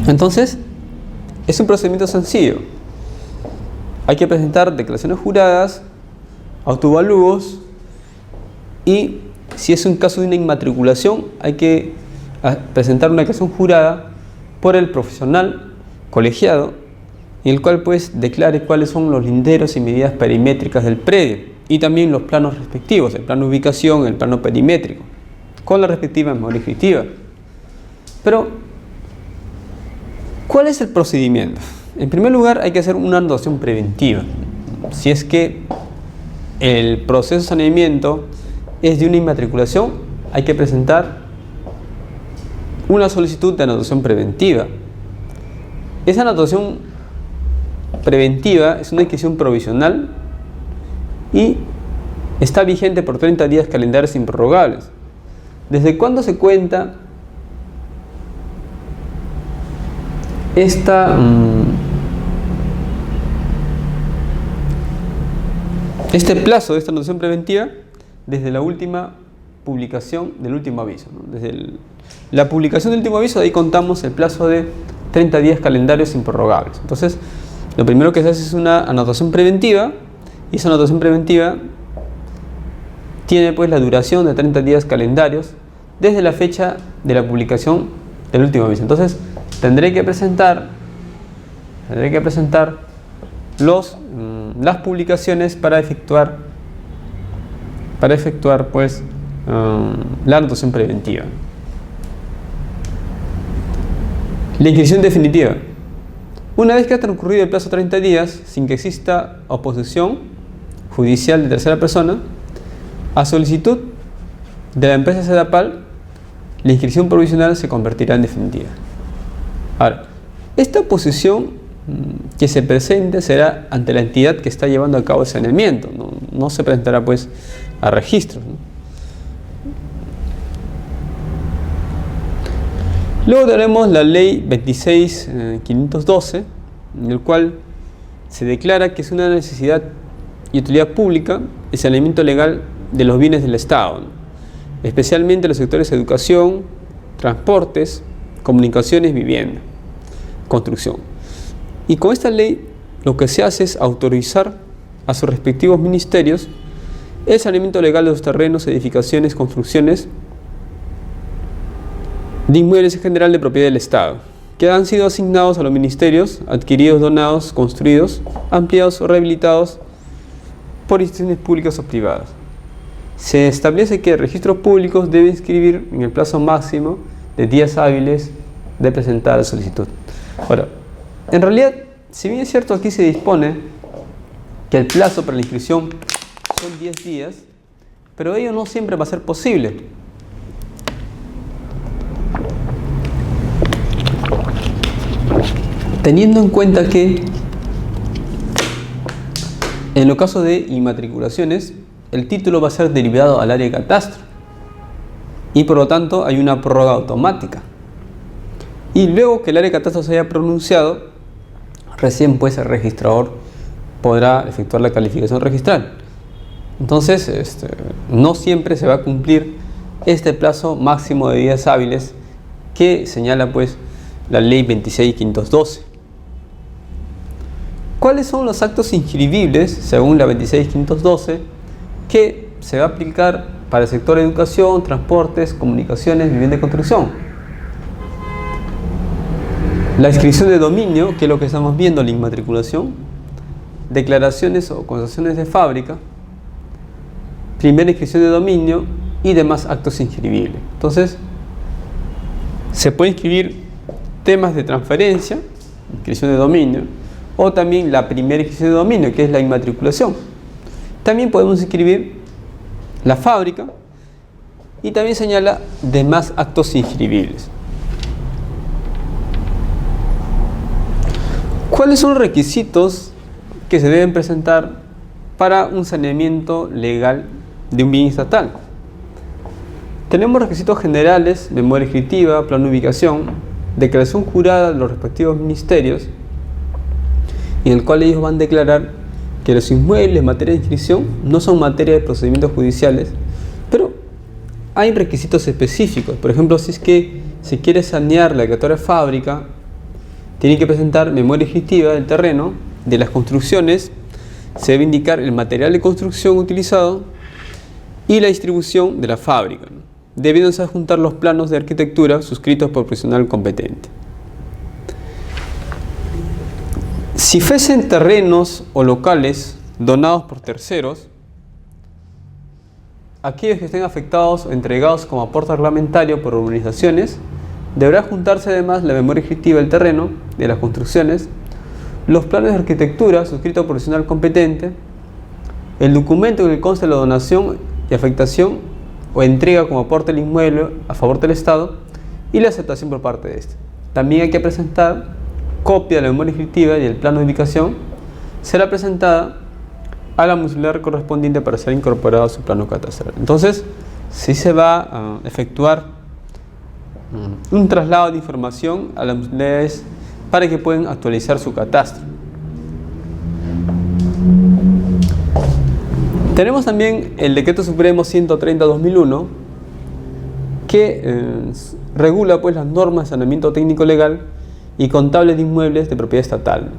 Entonces, es un procedimiento sencillo. Hay que presentar declaraciones juradas, autoavalúos, y si es un caso de una inmatriculación, hay que presentar una declaración jurada por el profesional colegiado, en el cual pues declare cuáles son los linderos y medidas perimétricas del predio y también los planos respectivos, el plano de ubicación, el plano perimétrico, con la respectiva memoria inscriptiva. Pero, ¿cuál es el procedimiento? En primer lugar, hay que hacer una anotación preventiva. Si es que el proceso de saneamiento es de una inmatriculación, hay que presentar una solicitud de anotación preventiva. Esa anotación preventiva es una inscripción provisional y está vigente por 30 días calendarios improrrogables. ¿Desde cuándo se cuenta este plazo de esta anotación preventiva? Desde la última publicación del último aviso, ¿no? Desde la publicación del último aviso, de ahí contamos el plazo de 30 días calendarios improrrogables. Entonces, lo primero que se hace es una anotación preventiva, y esa anotación preventiva tiene pues la duración de 30 días calendarios desde la fecha de la publicación del último aviso. Entonces, tendré que presentar las publicaciones para efectuar pues la anotación preventiva. La inscripción definitiva. Una vez que ha transcurrido el plazo de 30 días sin que exista oposición judicial de tercera persona, a solicitud de la empresa SEDAPAL, la inscripción provisional se convertirá en definitiva. Ahora, esta oposición que se presente será ante la entidad que está llevando a cabo el saneamiento, no se presentará pues a registros, ¿no? Luego tenemos la ley 26.512, en el cual se declara que es una necesidad y utilidad pública el saneamiento legal de los bienes del Estado, ¿no? Especialmente los sectores de educación, transportes, comunicaciones, vivienda, construcción. Y con esta ley lo que se hace es autorizar a sus respectivos ministerios el saneamiento legal de los terrenos, edificaciones, construcciones de inmuebles en general de propiedad del Estado, que han sido asignados a los ministerios, adquiridos, donados, construidos, ampliados o rehabilitados por instituciones públicas o privadas. Se establece que registros públicos deben inscribir en el plazo máximo de días hábiles de presentar la solicitud. Ahora, en realidad, si bien es cierto, aquí se dispone que el plazo para la inscripción son 10 días, pero ello no siempre va a ser posible. Teniendo en cuenta que en los casos de inmatriculaciones, el título va a ser derivado al área de catastro y por lo tanto hay una prórroga automática. Y luego que el área de catastro se haya pronunciado, recién pues el registrador podrá efectuar la calificación registral. Entonces, no siempre se va a cumplir este plazo máximo de días hábiles que señala pues la ley 26.512. ¿Cuáles son los actos inscribibles según la 26.512 que se va a aplicar para el sector de educación, transportes, comunicaciones, vivienda y construcción? La inscripción de dominio, que es lo que estamos viendo, la inmatriculación, declaraciones o concesiones de fábrica, primera inscripción de dominio y demás actos inscribibles. Entonces, se puede inscribir temas de transferencia, inscripción de dominio, o también la primera inscripción de dominio, que es la inmatriculación. También podemos inscribir la fábrica y también señala demás actos inscribibles. ¿Cuáles son los requisitos que se deben presentar para un saneamiento legal de un bien estatal? Tenemos requisitos generales, memoria inscriptiva, plano de ubicación, declaración jurada de los respectivos ministerios, en el cual ellos van a declarar que los inmuebles en materia de inscripción no son materia de procedimientos judiciales, pero hay requisitos específicos. Por ejemplo, si es que se quiere sanear la declaratoria de fábrica, tienen que presentar memoria descriptiva del terreno, de las construcciones, se debe indicar el material de construcción utilizado y la distribución de la fábrica, ¿no? Debiéndose adjuntar los planos de arquitectura suscritos por profesional competente. Si fuesen terrenos o locales donados por terceros, aquellos que estén afectados o entregados como aporte reglamentario por urbanizaciones, deberá juntarse además la memoria descriptiva del terreno, de las construcciones, los planos de arquitectura suscritos por profesional competente, el documento en el que consta la donación y afectación o entrega como aporte del inmueble a favor del Estado y la aceptación por parte de este. También hay que presentar copia de la memoria descriptiva y el plano de ubicación. Será presentada a la municipalidad correspondiente para ser incorporado a su plano catastral. Entonces, si se va a efectuar un traslado de información a las municipalidades para que puedan actualizar su catastro. Tenemos también el Decreto Supremo 130/2001 que regula pues las normas de saneamiento técnico legal y contable de inmuebles de propiedad estatal.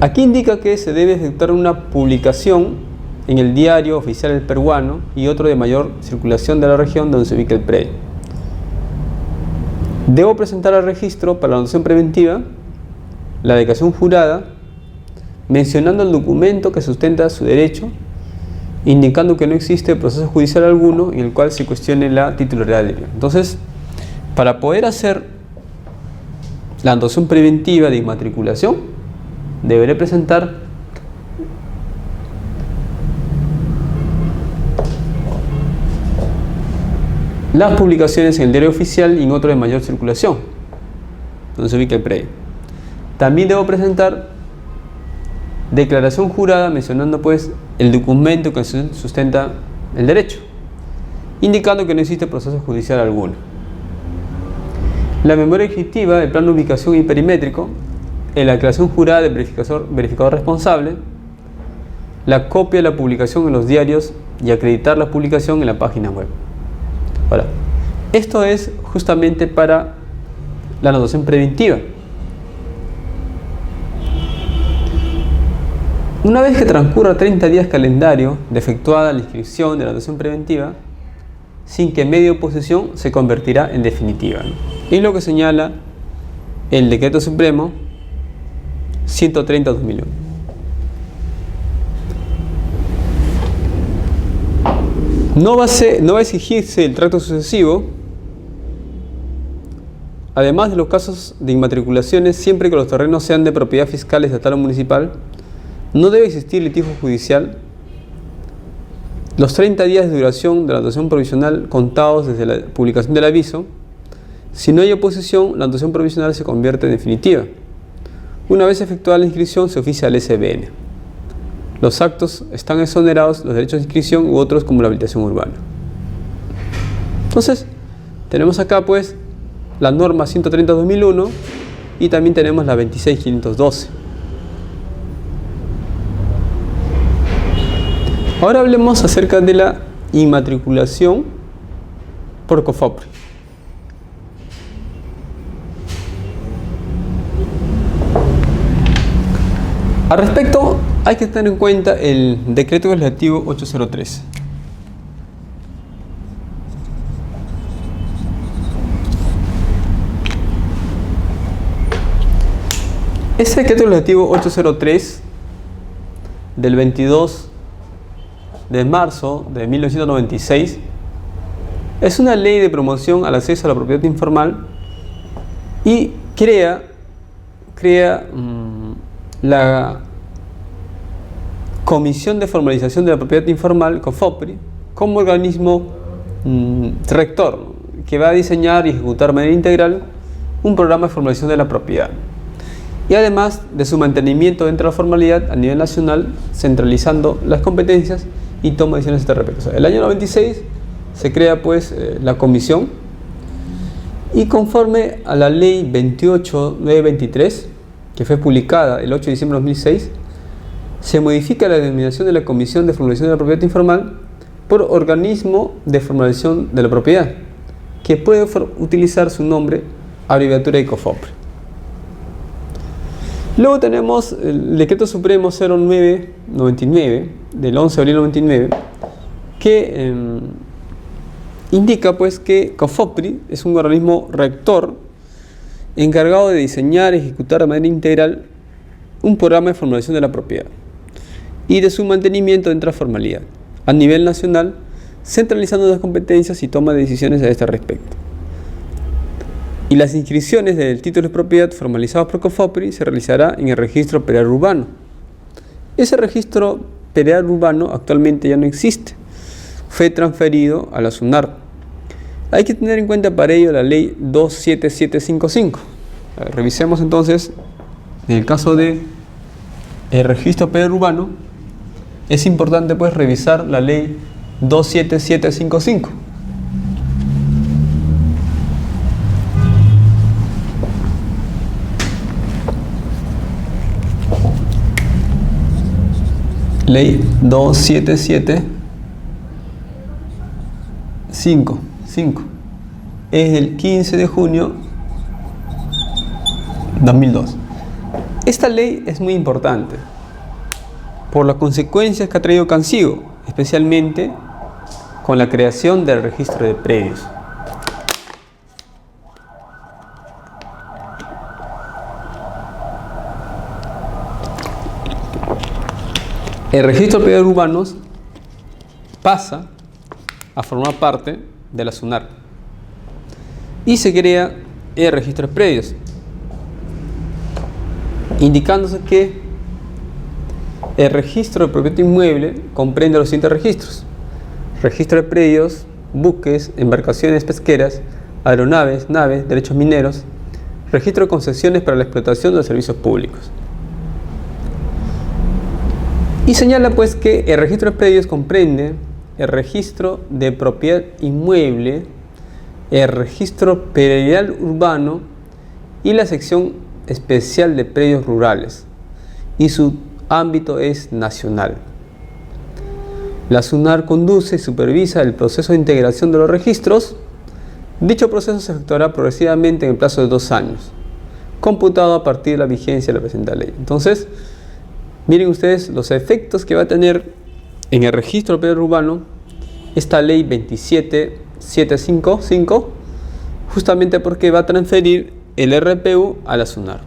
Aquí indica que se debe efectuar una publicación en el diario oficial del peruano y otro de mayor circulación de la región donde se ubica el predio. Debo presentar al registro para la donación preventiva la declaración jurada mencionando el documento que sustenta su derecho, indicando que no existe proceso judicial alguno en el cual se cuestione la titularidad del bien. Entonces, para poder hacer la donación preventiva de inmatriculación, deberé presentar las publicaciones en el diario oficial y en otro de mayor circulación, donde se ubica el predio. También debo presentar declaración jurada mencionando pues el documento que sustenta el derecho, indicando que no existe proceso judicial alguno. La memoria descriptiva, el plano de ubicación y perimétrico, la declaración jurada del verificador responsable, la copia de la publicación en los diarios y acreditar la publicación en la página web. Ahora, esto es justamente para la anotación preventiva. Una vez que transcurra 30 días calendario de efectuada la inscripción de la anotación preventiva, sin que medio de oposición se convertirá en definitiva, ¿no? Es lo que señala el Decreto Supremo 130/2001. No va a exigirse el tracto sucesivo, además de los casos de inmatriculaciones, siempre que los terrenos sean de propiedad fiscal estatal o municipal. No debe existir litigio judicial. Los 30 días de duración de la anotación provisional contados desde la publicación del aviso. Si no hay oposición, la anotación provisional se convierte en definitiva. Una vez efectuada la inscripción, se oficia al SBN. Los actos están exonerados los derechos de inscripción u otros como la habilitación urbana. Entonces, tenemos acá pues la norma 130/2001 y también tenemos la 26.512. Ahora hablemos acerca de la inmatriculación por COFOPRI. Al respecto, hay que tener en cuenta el Decreto Legislativo 803. Este Decreto Legislativo 803 del 22 de marzo de 1996 es una ley de promoción al acceso a la propiedad informal y crea la Comisión de Formalización de la Propiedad Informal, COFOPRI, como organismo rector, ¿no?, que va a diseñar y ejecutar de manera integral un programa de formalización de la propiedad y además de su mantenimiento dentro de la formalidad a nivel nacional, centralizando las competencias y toma decisiones a este respecto. O sea, el año 96 se crea pues la comisión Y conforme a la ley 28923, que fue publicada el 8 de diciembre de 2006, se modifica la denominación de la Comisión de Formalización de la Propiedad Informal por Organismo de Formalización de la Propiedad, que puede utilizar su nombre, abreviatura de COFOPRI. Luego tenemos el Decreto Supremo 0999 del 11 de abril de 99, que indica pues que COFOPRI es un organismo rector encargado de diseñar y ejecutar de manera integral un programa de formalización de la propiedad y de su mantenimiento dentro de la formalidad a nivel nacional, centralizando las competencias y toma de decisiones a este respecto. Y las inscripciones del título de propiedad formalizados por COFOPRI se realizará en el registro predial urbano. Ese registro predial urbano actualmente ya no existe, fue transferido a la SUNAR. Hay que tener en cuenta para ello la ley 27755. Revisemos entonces, en el caso de el registro predial urbano, es importante pues revisar la ley 27755. Ley 27755 es del 15 de junio 2002. Esta ley es muy importante por las consecuencias que ha traído consigo, especialmente con la creación del registro de predios. El registro de predios urbanos pasa a formar parte de la SUNAR y se crea el registro de predios, indicándose que el registro de propiedad inmueble comprende los siguientes registros: registro de predios, buques, embarcaciones pesqueras, aeronaves, naves, derechos mineros, registro de concesiones para la explotación de los servicios públicos. Y señala pues que el registro de predios comprende el registro de propiedad inmueble, el registro predial urbano y la sección especial de predios rurales, y su ámbito es nacional. La SUNAR conduce y supervisa el proceso de integración de los registros. Dicho proceso se efectuará progresivamente en el plazo de 2 años, computado a partir de la vigencia de la presente ley. Entonces, miren ustedes los efectos que va a tener en el registro predial urbano esta ley 27755, justamente porque va a transferir el RPU a la SUNAR.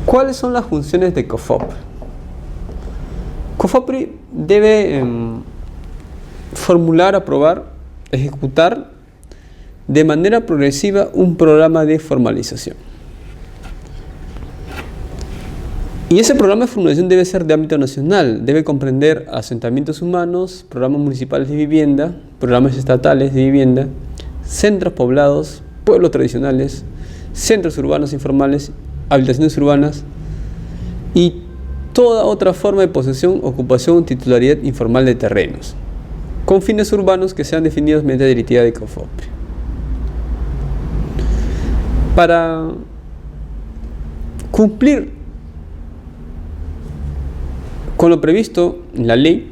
¿Cuáles son las funciones de COFOPRI? COFOPRI debe formular, aprobar, ejecutar de manera progresiva un programa de formalización. Y ese programa de formalización debe ser de ámbito nacional, debe comprender asentamientos humanos, programas municipales de vivienda, programas estatales de vivienda, centros poblados, pueblos tradicionales, centros urbanos informales, habitaciones urbanas y toda otra forma de posesión, ocupación o titularidad informal de terrenos, con fines urbanos que sean definidos mediante la directiva de COFOPRI. Para cumplir con lo previsto en la ley,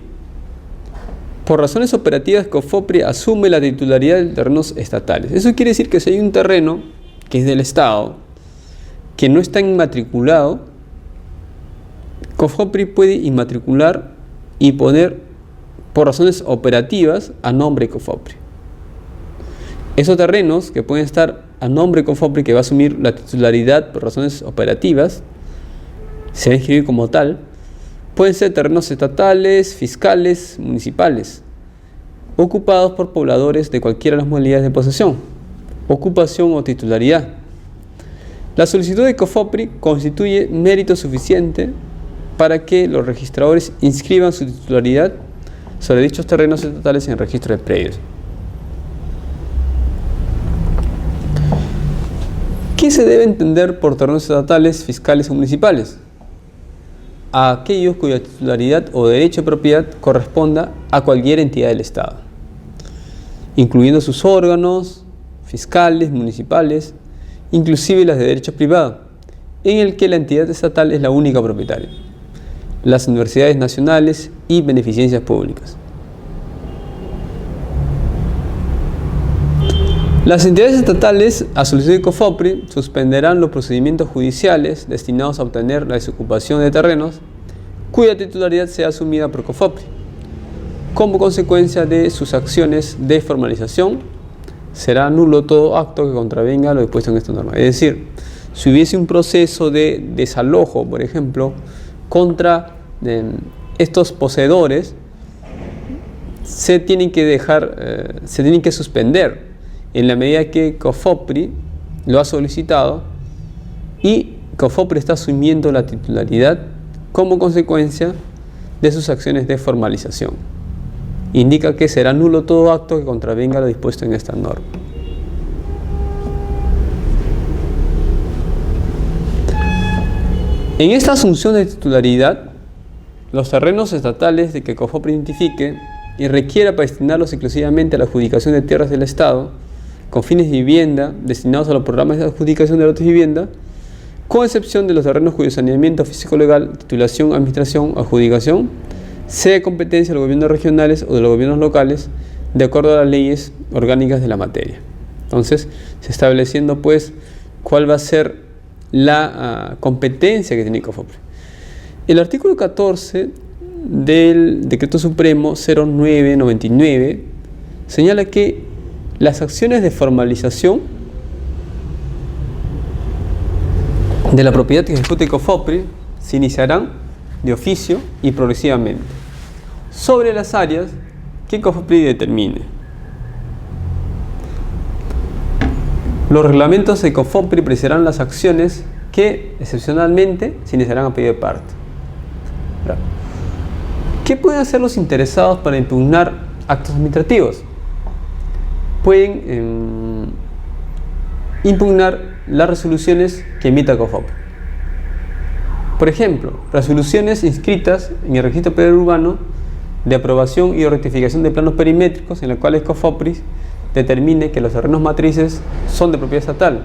por razones operativas, COFOPRI asume la titularidad de terrenos estatales. Eso quiere decir que si hay un terreno que es del Estado, que no está inmatriculado, COFOPRI puede inmatricular y poner por razones operativas a nombre de COFOPRI. Esos terrenos que pueden estar a nombre de COFOPRI, que va a asumir la titularidad por razones operativas, se va a inscribir como tal. Pueden ser terrenos estatales, fiscales, municipales, ocupados por pobladores de cualquiera de las modalidades de posesión, ocupación o titularidad. La solicitud de COFOPRI constituye mérito suficiente para que los registradores inscriban su titularidad sobre dichos terrenos estatales en el registro de predios. ¿Qué se debe entender por terrenos estatales, fiscales o municipales? A aquellos cuya titularidad o derecho de propiedad corresponda a cualquier entidad del Estado, incluyendo sus órganos, fiscales, municipales, inclusive las de derecho privado, en el que la entidad estatal es la única propietaria, las universidades nacionales y beneficencias públicas. Las entidades estatales, a solicitud de COFOPRI, suspenderán los procedimientos judiciales destinados a obtener la desocupación de terrenos cuya titularidad sea asumida por COFOPRI. Como consecuencia de sus acciones de formalización, será nulo todo acto que contravenga lo dispuesto en esta norma. Es decir, si hubiese un proceso de desalojo, por ejemplo, contra estos poseedores, se tienen que suspender en la medida que COFOPRI lo ha solicitado y COFOPRI está asumiendo la titularidad como consecuencia de sus acciones de formalización. Indica que será nulo todo acto que contravenga lo dispuesto en esta norma. En esta asunción de titularidad, los terrenos estatales de que COFOPRI identifique y requiera para destinarlos exclusivamente a la adjudicación de tierras del Estado con fines de vivienda destinados a los programas de adjudicación de lotes de vivienda, con excepción de los terrenos cuyo saneamiento físico-legal, titulación, administración, adjudicación, sea de competencia de los gobiernos regionales o de los gobiernos locales, de acuerdo a las leyes orgánicas de la materia. Entonces, se estableciendo pues cuál va a ser la competencia que tiene COFOPRI. El artículo 14 del Decreto Supremo 0999 señala que las acciones de formalización de la propiedad que ejecute COFOPRI se iniciarán de oficio y progresivamente sobre las áreas que COFOPRI determine. Los reglamentos de COFOPRI precisarán las acciones que excepcionalmente se iniciarán a pedido de parte. ¿Qué pueden hacer los interesados para impugnar actos administrativos? Pueden impugnar las resoluciones que emita COFOPRI. Por ejemplo, resoluciones inscritas en el registro predial urbano de aprobación y rectificación de planos perimétricos en los cuales COFOPRI determine que los terrenos matrices son de propiedad estatal.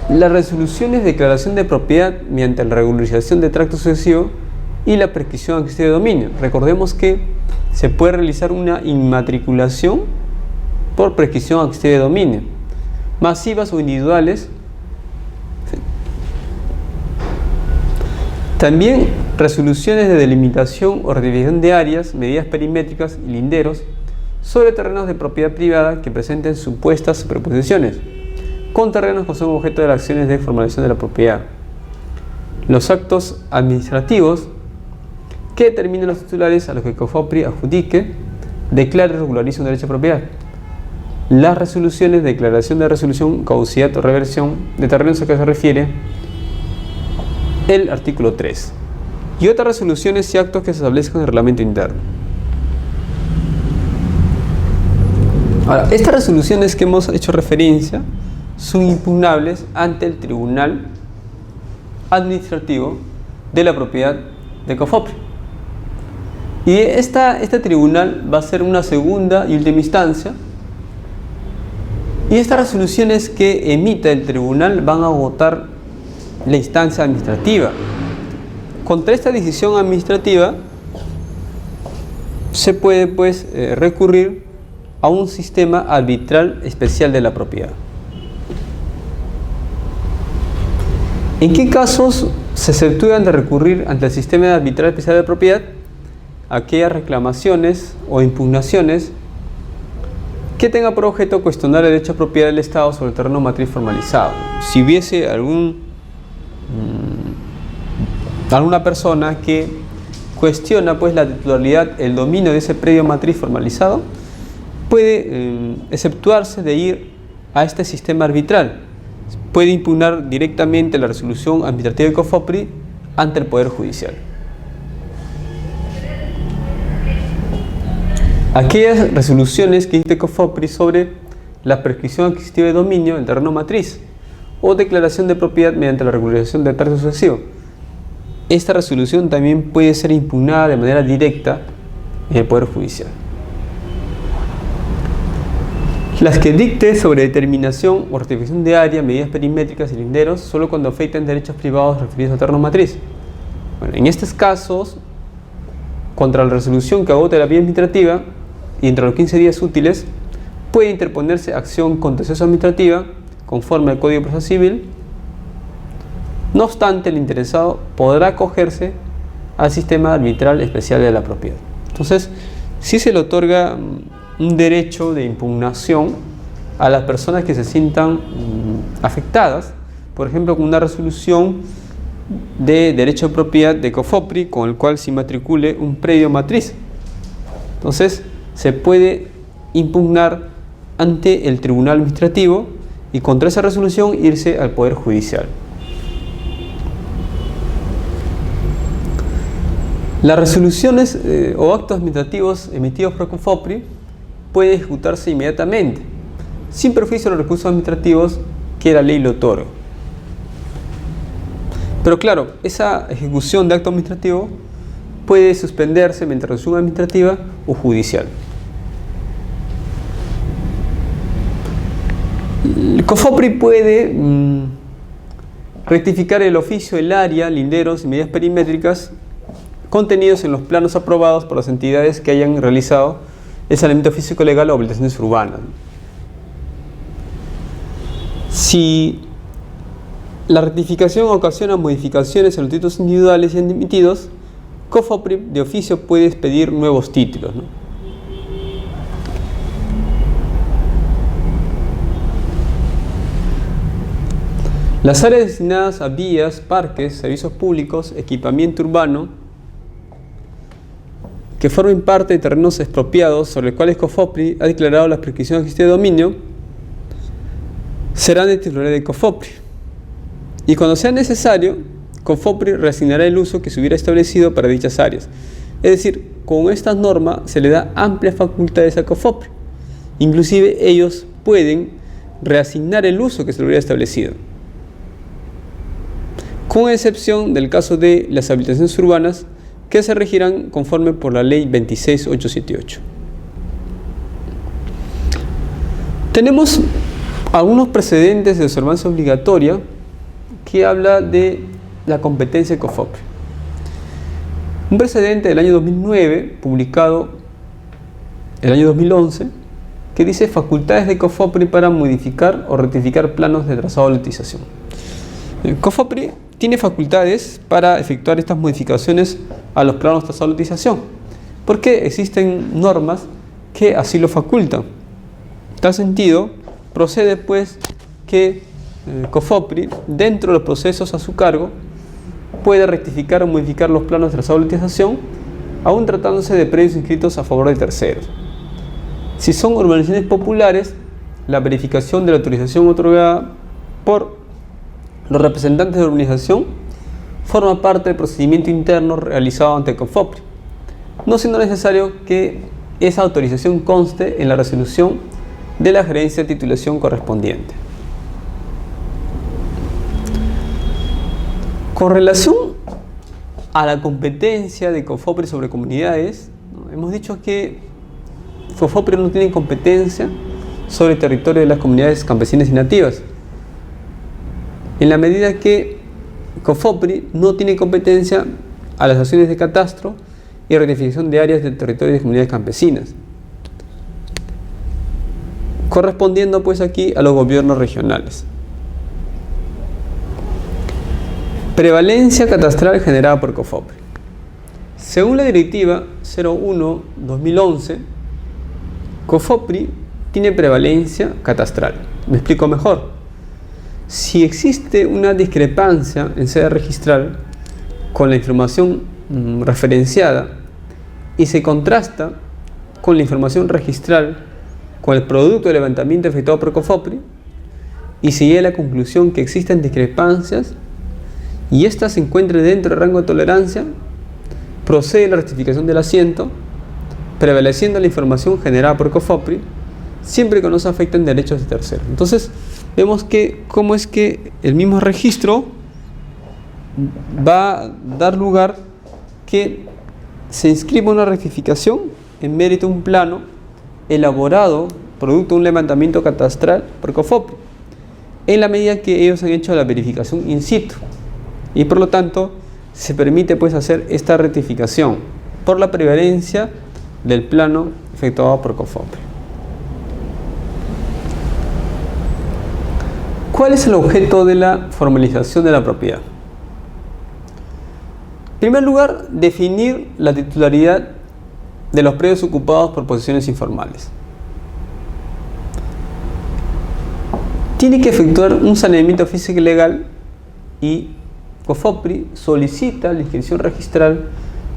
Las resoluciones de declaración de propiedad mediante la regularización de tracto sucesivo y la prescripción adquisitiva de dominio. Recordemos que se puede realizar una inmatriculación por prescripción adquisitiva de dominio, masivas o individuales. También resoluciones de delimitación o rectificación de áreas, medidas perimétricas y linderos sobre terrenos de propiedad privada que presenten supuestas superposiciones con terrenos que son objeto de las acciones de formalización de la propiedad. Los actos administrativos que determinen los titulares a los que COFOPRI adjudique, declare y regularice un derecho de propiedad. Las resoluciones de declaración de resolución, caducidad o reversión de terrenos a que se refiere el artículo 3 y otras resoluciones y actos que se establezcan en el reglamento interno. Ahora, estas resoluciones que hemos hecho referencia son impugnables ante el Tribunal Administrativo de la Propiedad de COFOPRI. Y este tribunal va a ser una segunda y última instancia. Y estas resoluciones que emita el tribunal van a agotar la instancia administrativa. Contra esta decisión administrativa se puede recurrir a un sistema arbitral especial de la propiedad. ¿En qué casos se exceptúan de recurrir ante el sistema arbitral especial de la propiedad? Aquellas reclamaciones o impugnaciones que tenga por objeto cuestionar el derecho de propiedad del Estado sobre el terreno matriz formalizado. Si hubiese alguna persona que cuestiona la titularidad, el dominio de ese predio matriz formalizado, puede exceptuarse de ir a este sistema arbitral. Puede impugnar directamente la resolución administrativa de COFOPRI ante el Poder Judicial. Aquellas resoluciones que dicte COFOPRI sobre la prescripción adquisitiva de dominio del terreno matriz o declaración de propiedad mediante la regularización del tracto sucesivo. Esta resolución también puede ser impugnada de manera directa en el Poder Judicial. Las que dicte sobre determinación o rectificación de área, medidas perimétricas y linderos, solo cuando afecten derechos privados referidos a terreno matriz. Bueno, en estos casos, contra la resolución que agote la vía administrativa y entre los 15 días útiles, puede interponerse acción contenciosa administrativa conforme al Código de Proceso Civil. No obstante, el interesado podrá acogerse al sistema arbitral especial de la propiedad. Entonces, si se le otorga un derecho de impugnación a las personas que se sientan afectadas, por ejemplo, con una resolución de derecho de propiedad de COFOPRI con el cual se matricule un predio matriz. Entonces, se puede impugnar ante el Tribunal Administrativo y contra esa resolución irse al Poder Judicial. Las resoluciones o actos administrativos emitidos por COFOPRI pueden ejecutarse inmediatamente, sin perjuicio de los recursos administrativos que la ley le otorga. Pero claro, esa ejecución de acto administrativo puede suspenderse mediante resolución administrativa o judicial. El COFOPRI puede rectificar el oficio, el área, linderos y medidas perimétricas contenidos en los planos aprobados por las entidades que hayan realizado el saneamiento físico legal o habilitaciones urbanas. Si la rectificación ocasiona modificaciones en los títulos individuales y emitidos, COFOPRI de oficio puede expedir nuevos títulos, ¿no? Las áreas destinadas a vías, parques, servicios públicos, equipamiento urbano, que formen parte de terrenos expropiados sobre los cuales COFOPRI ha declarado las prescripciones de dominio, serán de titularidad de COFOPRI. Y cuando sea necesario, COFOPRI reasignará el uso que se hubiera establecido para dichas áreas. Es decir, con estas normas se le da amplias facultades a COFOPRI. Inclusive ellos pueden reasignar el uso que se le hubiera establecido, con excepción del caso de las habilitaciones urbanas, que se regirán conforme por la Ley 26878. Tenemos algunos precedentes de observancia obligatoria que habla de la competencia de COFOPRI. Un precedente del año 2009, publicado el año 2011, que dice facultades de COFOPRI para modificar o rectificar planos de trazado de lotización. El COFOPRI tiene facultades para efectuar estas modificaciones a los planos de trazado de lotización, porque existen normas que así lo facultan. En tal sentido, procede pues que COFOPRI, dentro de los procesos a su cargo, puede rectificar o modificar los planos de trazado de lotización, aún tratándose de predios inscritos a favor de terceros. Si son urbanizaciones populares, la verificación de la autorización otorgada por los representantes de urbanización forma parte del procedimiento interno realizado ante COFOPRI, no siendo necesario que esa autorización conste en la resolución de la gerencia de titulación correspondiente. Con relación a la competencia de COFOPRI sobre comunidades, hemos dicho que COFOPRI no tiene competencia sobre el territorio de las comunidades campesinas y nativas, en la medida que COFOPRI no tiene competencia a las acciones de catastro y rectificación de áreas del territorio de comunidades campesinas, correspondiendo pues aquí a los gobiernos regionales. Prevalencia catastral generada por COFOPRI. Según la Directiva 01/2011, COFOPRI tiene prevalencia catastral. Me explico mejor. Si existe una discrepancia en sede registral con la información referenciada y se contrasta con la información registral con el producto de levantamiento efectuado por COFOPRI y se llega a la conclusión que existen discrepancias y ésta se encuentre dentro del rango de tolerancia, procede la rectificación del asiento, prevaleciendo la información generada por COFOPRI, siempre que no se afecten derechos de terceros. Entonces, vemos que cómo es que el mismo registro va a dar lugar que se inscriba una rectificación en mérito de un plano elaborado producto de un levantamiento catastral por COFOPRI, en la medida que ellos han hecho la verificación in situ, y por lo tanto se permite pues hacer esta rectificación por la prevalencia del plano efectuado por COFOPRI. ¿Cuál es el objeto de la formalización de la propiedad? En primer lugar, definir la titularidad de los predios ocupados por posesiones informales. Tiene que efectuar un saneamiento físico y legal, y COFOPRI solicita la inscripción registral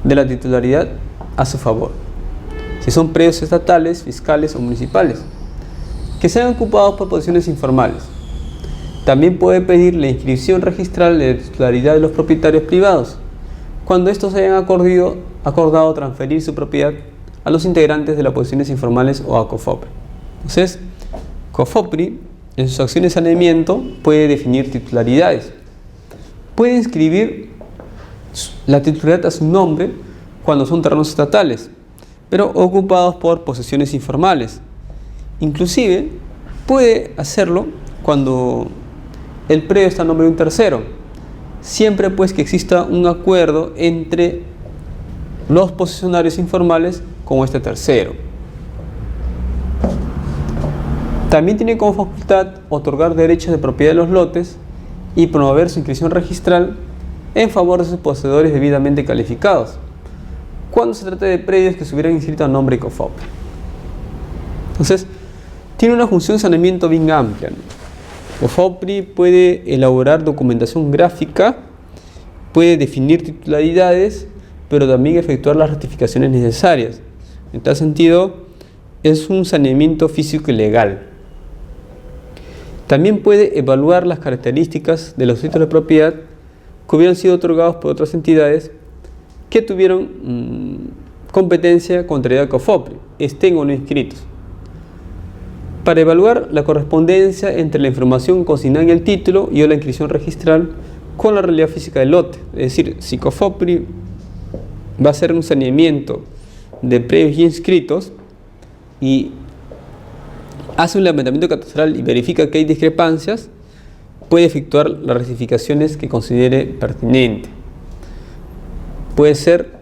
de la titularidad a su favor, si son predios estatales, fiscales o municipales, que sean ocupados por posesiones informales. También puede pedir la inscripción registral de la titularidad de los propietarios privados, cuando estos hayan acordado transferir su propiedad a los integrantes de las posesiones informales o a COFOPRI. Entonces, COFOPRI, en sus acciones de saneamiento, puede definir titularidades. Puede inscribir la titularidad a su nombre cuando son terrenos estatales, pero ocupados por posesiones informales. Inclusive, puede hacerlo cuando el predio está a nombre de un tercero, siempre pues que exista un acuerdo entre los posesionarios informales con este tercero. También tiene como facultad otorgar derechos de propiedad de los lotes y promover su inscripción registral en favor de sus poseedores debidamente calificados, cuando se trata de predios que se hubieran inscrito a nombre de COFOPRI. Entonces, tiene una función de saneamiento bien amplia, ¿no? COFOPRI puede elaborar documentación gráfica, puede definir titularidades, pero también efectuar las rectificaciones necesarias. En tal sentido, es un saneamiento físico y legal. También puede evaluar las características de los títulos de propiedad que hubieran sido otorgados por otras entidades que tuvieron competencia contraria a COFOPRI, estén o no inscritos, para evaluar la correspondencia entre la información consignada en el título y o la inscripción registral con la realidad física del lote. Es decir, si COFOPRI va a hacer un saneamiento de predios ya inscritos y hace un levantamiento catastral y verifica que hay discrepancias, puede efectuar las rectificaciones que considere pertinente. Puede ser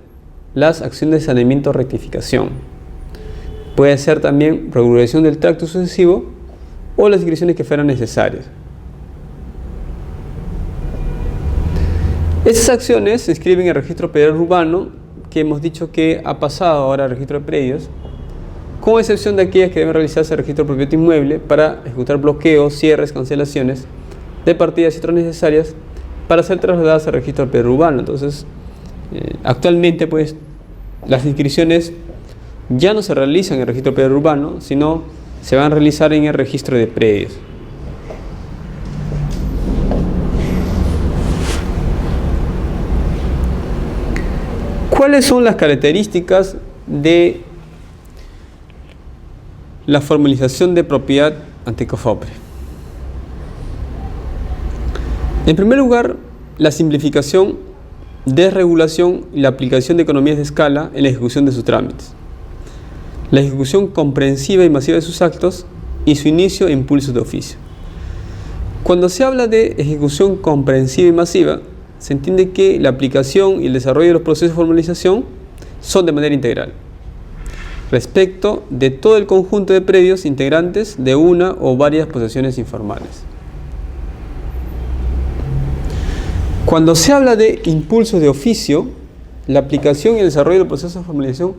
las acciones de saneamiento o rectificación. Puede ser también regulación del tracto sucesivo o las inscripciones que fueran necesarias. Estas acciones se inscriben en el registro predial urbano, que hemos dicho que ha pasado ahora al registro de predios, con excepción de aquellas que deben realizarse en el registro de propiedad inmueble para ejecutar bloqueos, cierres, cancelaciones de partidas y otras necesarias para ser trasladadas al registro predial urbano. Entonces, actualmente pues las inscripciones ya no se realizan en el registro predial urbano, sino se van a realizar en el registro de predios. ¿Cuáles son las características de la formalización de propiedad ante COFOPRI? En primer lugar, la simplificación, desregulación y la aplicación de economías de escala en la ejecución de sus trámites, la ejecución comprensiva y masiva de sus actos y su inicio e impulso de oficio. Cuando se habla de ejecución comprensiva y masiva, se entiende que la aplicación y el desarrollo de los procesos de formalización son de manera integral, respecto de todo el conjunto de predios integrantes de una o varias posesiones informales. Cuando se habla de impulso de oficio, la aplicación y el desarrollo de los procesos de formalización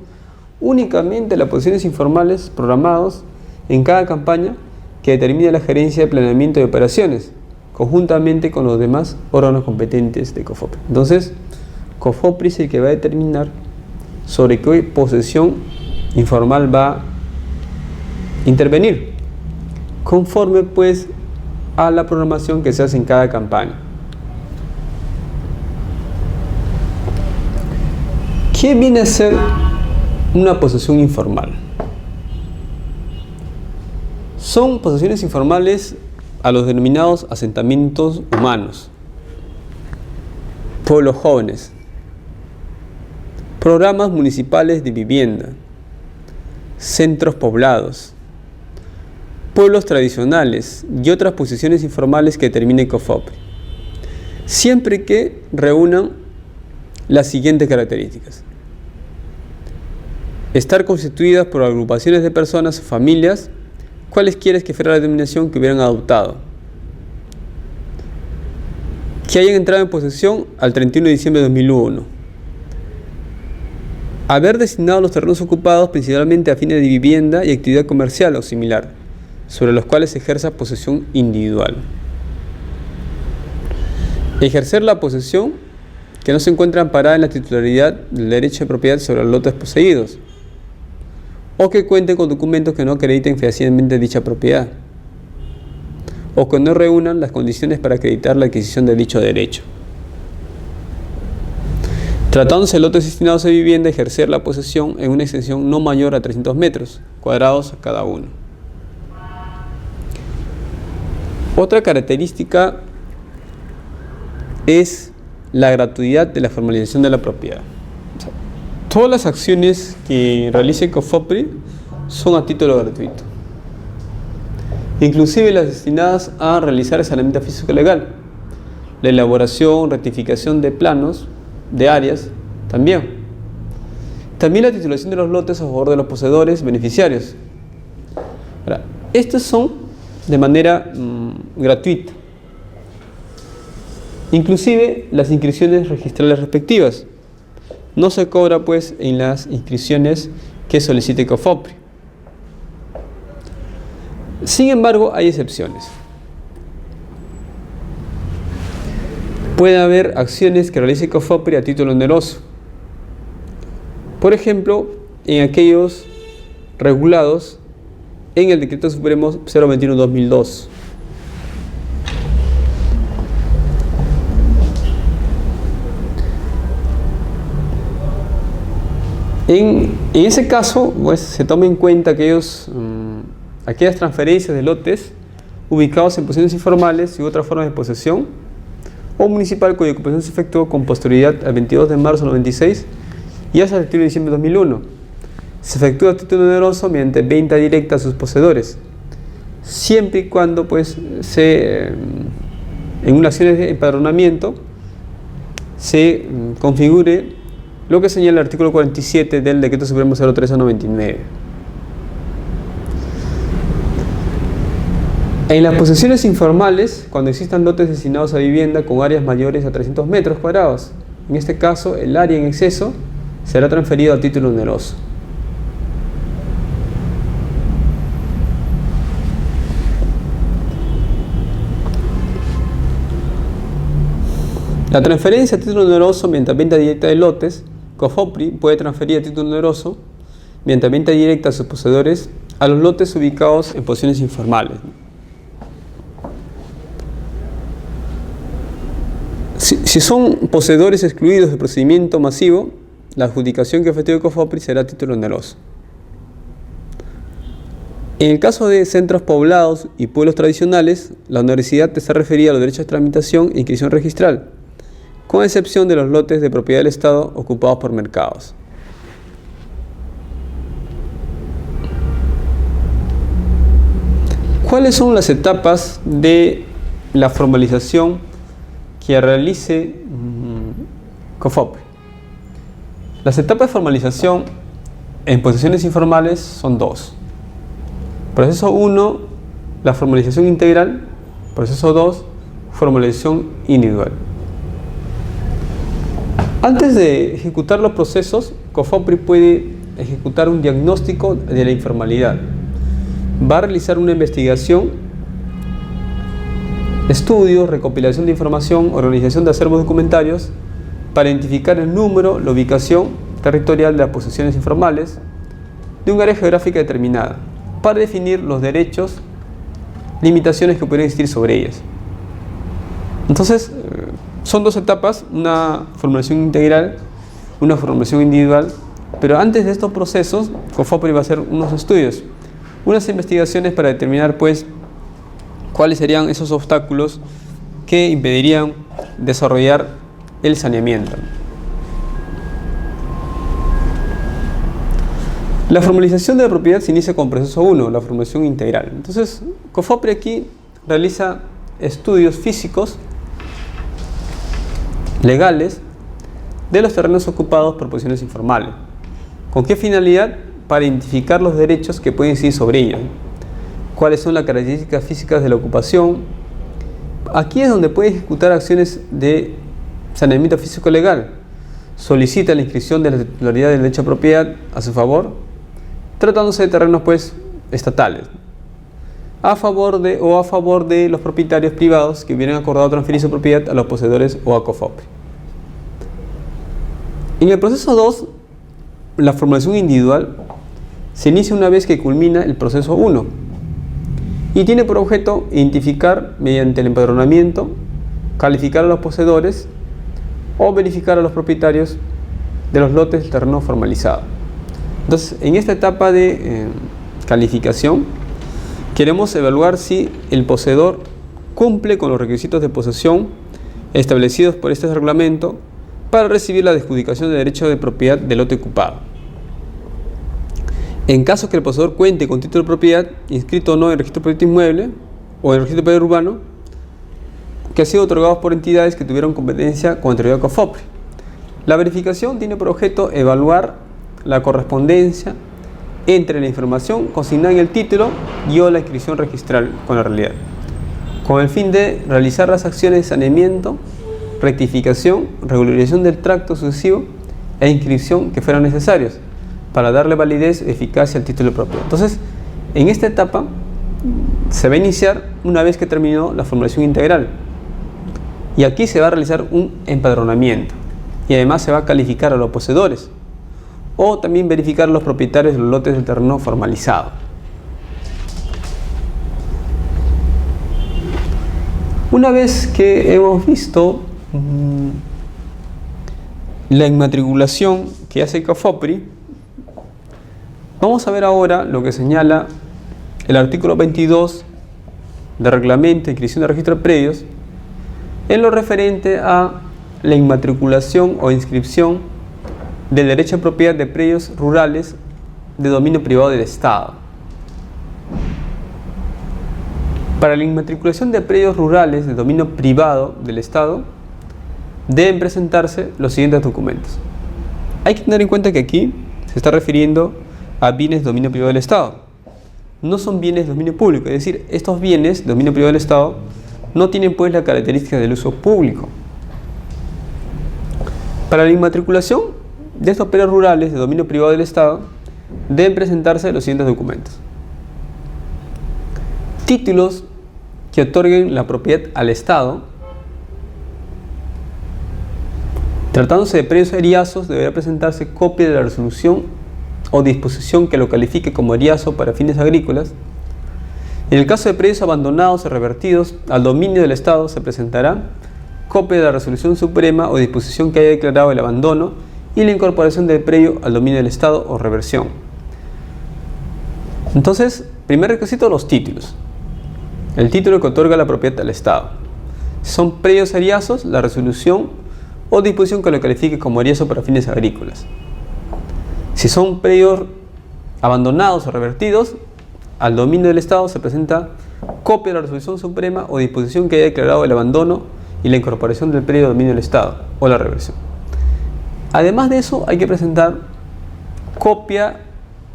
únicamente las posiciones informales programados en cada campaña que determina la gerencia de planeamiento de operaciones, conjuntamente con los demás órganos competentes de COFOPRI. Entonces, COFOPRI es el que va a determinar sobre qué posesión informal va a intervenir, conforme pues a la programación que se hace en cada campaña. ¿Qué viene a ser una posesión informal? Son posesiones informales a los denominados asentamientos humanos, pueblos jóvenes, programas municipales de vivienda, centros poblados, pueblos tradicionales y otras posiciones informales que determine COFOPRI, siempre que reúnan las siguientes características: estar constituidas por agrupaciones de personas o familias, cualesquiera que fuera la denominación que hubieran adoptado, que hayan entrado en posesión al 31 de diciembre de 2001, haber designado los terrenos ocupados principalmente a fines de vivienda y actividad comercial o similar, sobre los cuales se ejerza posesión individual. Ejercer la posesión que no se encuentra amparada en la titularidad del derecho de propiedad sobre los lotes poseídos, o que cuenten con documentos que no acrediten fehacientemente dicha propiedad, o que no reúnan las condiciones para acreditar la adquisición de dicho derecho. Tratándose de lotes destinados a vivienda, ejercer la posesión en una extensión no mayor a 300 metros cuadrados cada uno. Otra característica es la gratuidad de la formalización de la propiedad. Todas las acciones que realice COFOPRI son a título gratuito, inclusive las destinadas a realizar el saneamiento físico legal, la elaboración, rectificación de planos de áreas, también la titulación de los lotes a favor de los poseedores beneficiarios. Ahora, estos son de manera gratuita, inclusive las inscripciones registrales respectivas. No se cobra pues en las inscripciones que solicite COFOPRI. Sin embargo, hay excepciones. Puede haber acciones que realice COFOPRI a título oneroso. Por ejemplo, en aquellos regulados en el Decreto Supremo 021/2002. En ese caso, pues, se toma en cuenta aquellas transferencias de lotes ubicados en posiciones informales y otras formas de posesión o municipal cuya ocupación se efectuó con posterioridad al 22 de marzo del 96 y hasta el 31 de diciembre de 2001. Se efectúa a título oneroso mediante venta directa a sus poseedores, siempre y cuando pues, en una acción de empadronamiento se configure lo que señala el artículo 47 del Decreto Supremo 03/99. En las posesiones informales, cuando existan lotes destinados a vivienda con áreas mayores a 300 metros cuadrados, en este caso el área en exceso será transferido a título oneroso. La transferencia a título oneroso mediante venta directa de lotes, COFOPRI puede transferir a título oneroso mediante venta directa a sus poseedores a los lotes ubicados en posiciones informales. Si son poseedores excluidos del procedimiento masivo, la adjudicación que efectúe COFOPRI será a título oneroso. En el caso de centros poblados y pueblos tradicionales, la onerosidad está referida a los derechos de tramitación e inscripción registral, con excepción de los lotes de propiedad del Estado ocupados por mercados. ¿Cuáles son las etapas de la formalización que realice COFOPRI? Las etapas de formalización en posesiones informales son dos. Proceso 1, la formalización integral. Proceso 2, formalización individual. Antes de ejecutar los procesos, COFOPRI puede ejecutar un diagnóstico de la informalidad. Va a realizar una investigación, estudio, recopilación de información, organización de acervos documentarios para identificar el número, la ubicación territorial de las posesiones informales de un área geográfica determinada, para definir los derechos, limitaciones que pueden existir sobre ellas. Entonces, son dos etapas, una formulación integral, una formulación individual, pero antes de estos procesos, COFOPRI va a hacer unos estudios, unas investigaciones para determinar pues cuáles serían esos obstáculos que impedirían desarrollar el saneamiento. La formalización de la propiedad se inicia con proceso 1, la formalización integral. Entonces, COFOPRI aquí realiza estudios físicos, legales, de los terrenos ocupados por posiciones informales. ¿Con qué finalidad? Para identificar los derechos que pueden incidir sobre ellos. ¿Cuáles son las características físicas de la ocupación? Aquí es donde puede ejecutar acciones de saneamiento físico legal. Solicita la inscripción de la titularidad del derecho a propiedad a su favor, tratándose de terrenos estatales, a favor de los propietarios privados que hubieran acordado transferir su propiedad a los poseedores o a COFOPRI. En el proceso 2, la formalización individual se inicia una vez que culmina el proceso 1 y tiene por objeto identificar mediante el empadronamiento, calificar a los poseedores o verificar a los propietarios de los lotes del terreno formalizado. Entonces, en esta etapa de calificación, queremos evaluar si el poseedor cumple con los requisitos de posesión establecidos por este reglamento para recibir la adjudicación de derecho de propiedad del lote ocupado. En caso que el poseedor cuente con título de propiedad, inscrito o no en el registro de propiedad inmueble o en el registro de propiedad urbano, que ha sido otorgados por entidades que tuvieron competencia con anterioridad a COFOPRI. La verificación tiene por objeto evaluar la correspondencia entre la información consignada en el título y o la inscripción registral con la realidad, con el fin de realizar las acciones de saneamiento, rectificación, regularización del tracto sucesivo e inscripción que fueran necesarios para darle validez y eficacia al título de propiedad. Entonces, en esta etapa se va a iniciar una vez que terminó la formalización integral y aquí se va a realizar un empadronamiento y además se va a calificar a los poseedores o también verificar a los propietarios de los lotes del terreno formalizado. Una vez que hemos visto la inmatriculación que hace COFOPRI, vamos a ver ahora lo que señala el artículo 22 del reglamento de inscripción de registro de predios en lo referente a la inmatriculación o inscripción del derecho a propiedad de predios rurales de dominio privado del Estado. Para la inmatriculación de predios rurales de dominio privado del Estado deben presentarse los siguientes documentos. Hay que tener en cuenta que aquí se está refiriendo a bienes de dominio privado del Estado. No son bienes de dominio público, es decir, estos bienes de dominio privado del Estado no tienen pues la característica del uso público. Para la inmatriculación de estos predios rurales de dominio privado del Estado deben presentarse los siguientes documentos: títulos que otorguen la propiedad al Estado. Tratándose de predios eriazos, deberá presentarse copia de la resolución o disposición que lo califique como eriazo para fines agrícolas. En el caso de predios abandonados o revertidos al dominio del Estado, se presentará copia de la resolución suprema o disposición que haya declarado el abandono y la incorporación del predio al dominio del Estado o reversión. Entonces, primer requisito, los títulos. El título que otorga la propiedad al Estado. Si son predios eriazos, la resolución o disposición que lo califique como eriazo para fines agrícolas. Si son predios abandonados o revertidos al dominio del Estado, se presenta copia de la resolución suprema o disposición que haya declarado el abandono y la incorporación del predio al dominio del Estado o la reversión. Además de eso, hay que presentar copia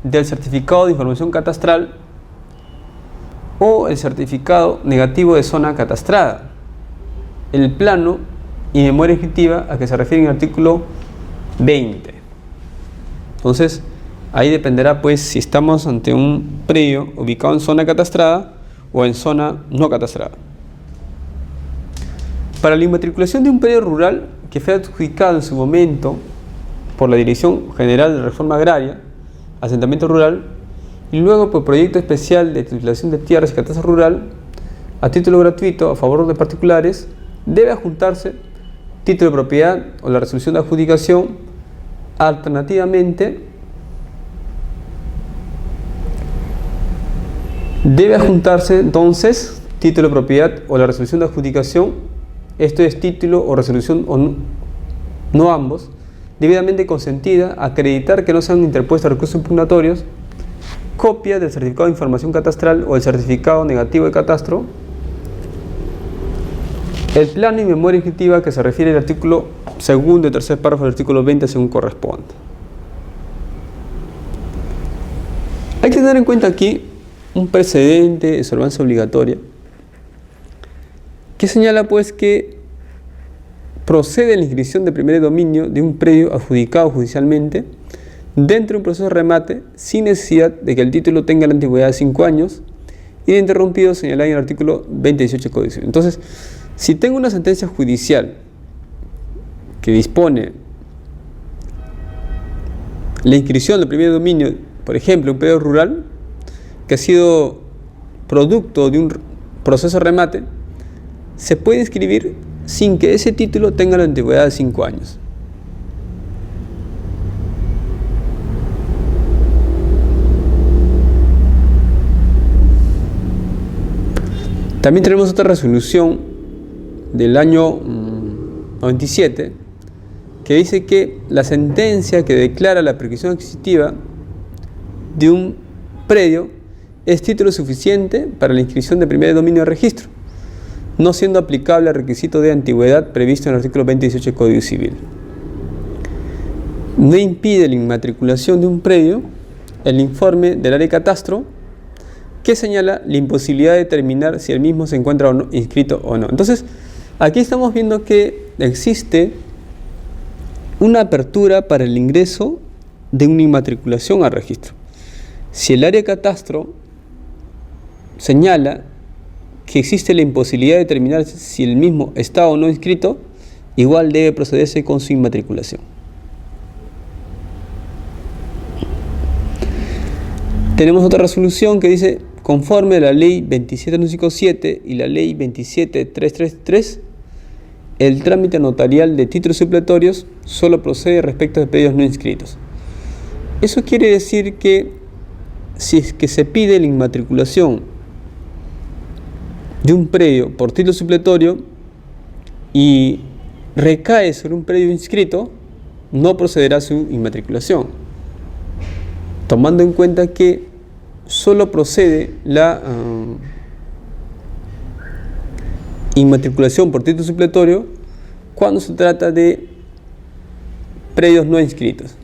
del certificado de información catastral o el certificado negativo de zona catastrada, el plano y memoria descriptiva a que se refiere en el artículo 20. Entonces, ahí dependerá pues si estamos ante un predio ubicado en zona catastrada o en zona no catastrada. Para la inmatriculación de un predio rural que fue adjudicado en su momento por la Dirección General de Reforma Agraria, Asentamiento Rural, y luego por proyecto especial de titulación de tierras y catastro rural, a título gratuito a favor de particulares, debe adjuntarse título de propiedad o la resolución de adjudicación. Alternativamente, debe adjuntarse entonces título de propiedad o la resolución de adjudicación, esto es título o resolución o no ambos, debidamente consentida, acreditar que no se han interpuesto recursos impugnatorios, copia del certificado de información catastral o el certificado negativo de catastro, el plano y memoria inscriptiva que se refiere al artículo segundo y tercer párrafo del artículo 20 según corresponde. Hay que tener en cuenta aquí un precedente de observancia obligatoria que señala pues que procede la inscripción de primer dominio de un predio adjudicado judicialmente dentro de un proceso de remate sin necesidad de que el título tenga la antigüedad de 5 años y de interrumpido señalado en el artículo 2018 del Código Civil. Entonces, si tengo una sentencia judicial que dispone la inscripción del primer dominio, por ejemplo, un predio rural que ha sido producto de un proceso de remate, se puede inscribir sin que ese título tenga la antigüedad de 5 años. También tenemos otra resolución del año 97 que dice que la sentencia que declara la prescripción adquisitiva de un predio es título suficiente para la inscripción de primer dominio de registro, no siendo aplicable el requisito de antigüedad previsto en el artículo 2018 del Código Civil. No impide la inmatriculación de un predio el informe del área de catastro que señala la imposibilidad de determinar si el mismo se encuentra o no, inscrito o no. Entonces, aquí estamos viendo que existe una apertura para el ingreso de una inmatriculación al registro. Si el área de catastro señala que existe la imposibilidad de determinar si el mismo está o no inscrito, igual debe procederse con su inmatriculación. Tenemos otra resolución que dice: conforme a la ley 27957 y la ley 27333, el trámite notarial de títulos supletorios solo procede respecto de pedidos no inscritos. Eso quiere decir que si es que se pide la inmatriculación de un predio por título supletorio y recae sobre un predio inscrito, no procederá su inmatriculación, tomando en cuenta que solo procede la inmatriculación por título supletorio cuando se trata de predios no inscritos.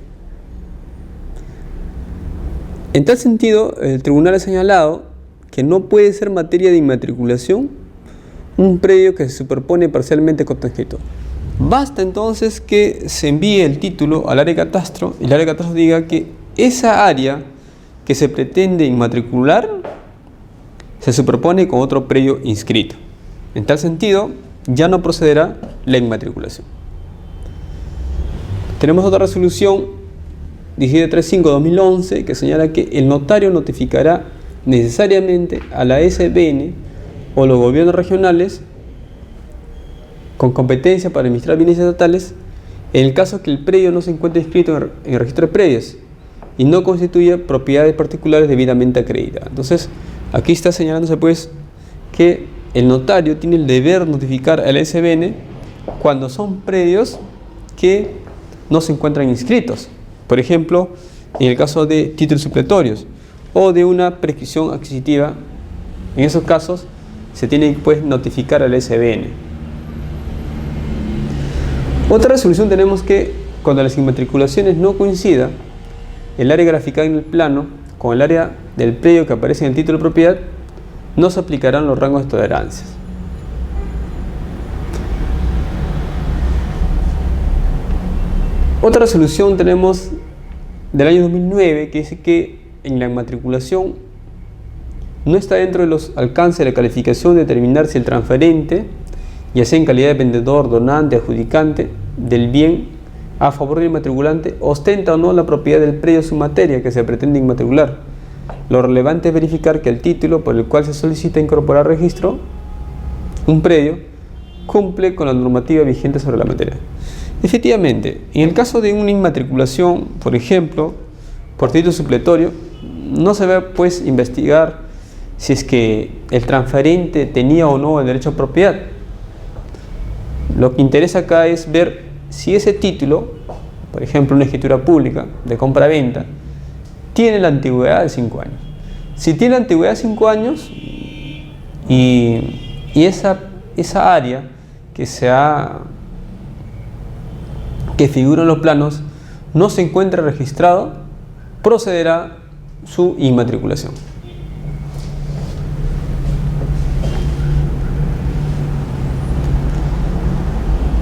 En tal sentido, el tribunal ha señalado que no puede ser materia de inmatriculación un predio que se superpone parcialmente con otro inscrito. Basta entonces que se envíe el título al área de catastro y el área de catastro diga que esa área que se pretende inmatricular se superpone con otro predio inscrito. En tal sentido, ya no procederá la inmatriculación. Tenemos otra resolución 1735-2011 que señala que el notario notificará necesariamente a la SBN o los gobiernos regionales con competencia para administrar bienes estatales en el caso que el predio no se encuentre inscrito en el registro de predios y no constituya propiedades particulares debidamente acreditadas. Entonces, aquí está señalándose pues que el notario tiene el deber de notificar a la SBN cuando son predios que no se encuentran inscritos. Por ejemplo, en el caso de títulos supletorios o de una prescripción adquisitiva, en esos casos se tiene pues notificar a la SBN. Otra resolución tenemos que cuando las inmatriculaciones no coincidan el área graficada en el plano con el área del predio que aparece en el título de propiedad, no se aplicarán los rangos de tolerancias. Otra resolución tenemos del año 2009 que dice que en la inmatriculación no está dentro de los alcances de la calificación determinar si el transferente, ya sea en calidad de vendedor, donante, adjudicante del bien a favor del inmatriculante, ostenta o no la propiedad del predio o su materia que se pretende inmatricular. Lo relevante es verificar que el título por el cual se solicita incorporar registro un predio cumple con la normativa vigente sobre la materia. Efectivamente, en el caso de una inmatriculación, por ejemplo, por título supletorio, no se va pues investigar si es que el transferente tenía o no el derecho a propiedad. Lo que interesa acá es ver si ese título por ejemplo una escritura pública de compra-venta, tiene la antigüedad de 5 años. Si tiene la antigüedad de 5 años y esa área que figura en los planos no se encuentra registrado, procederá su inmatriculación.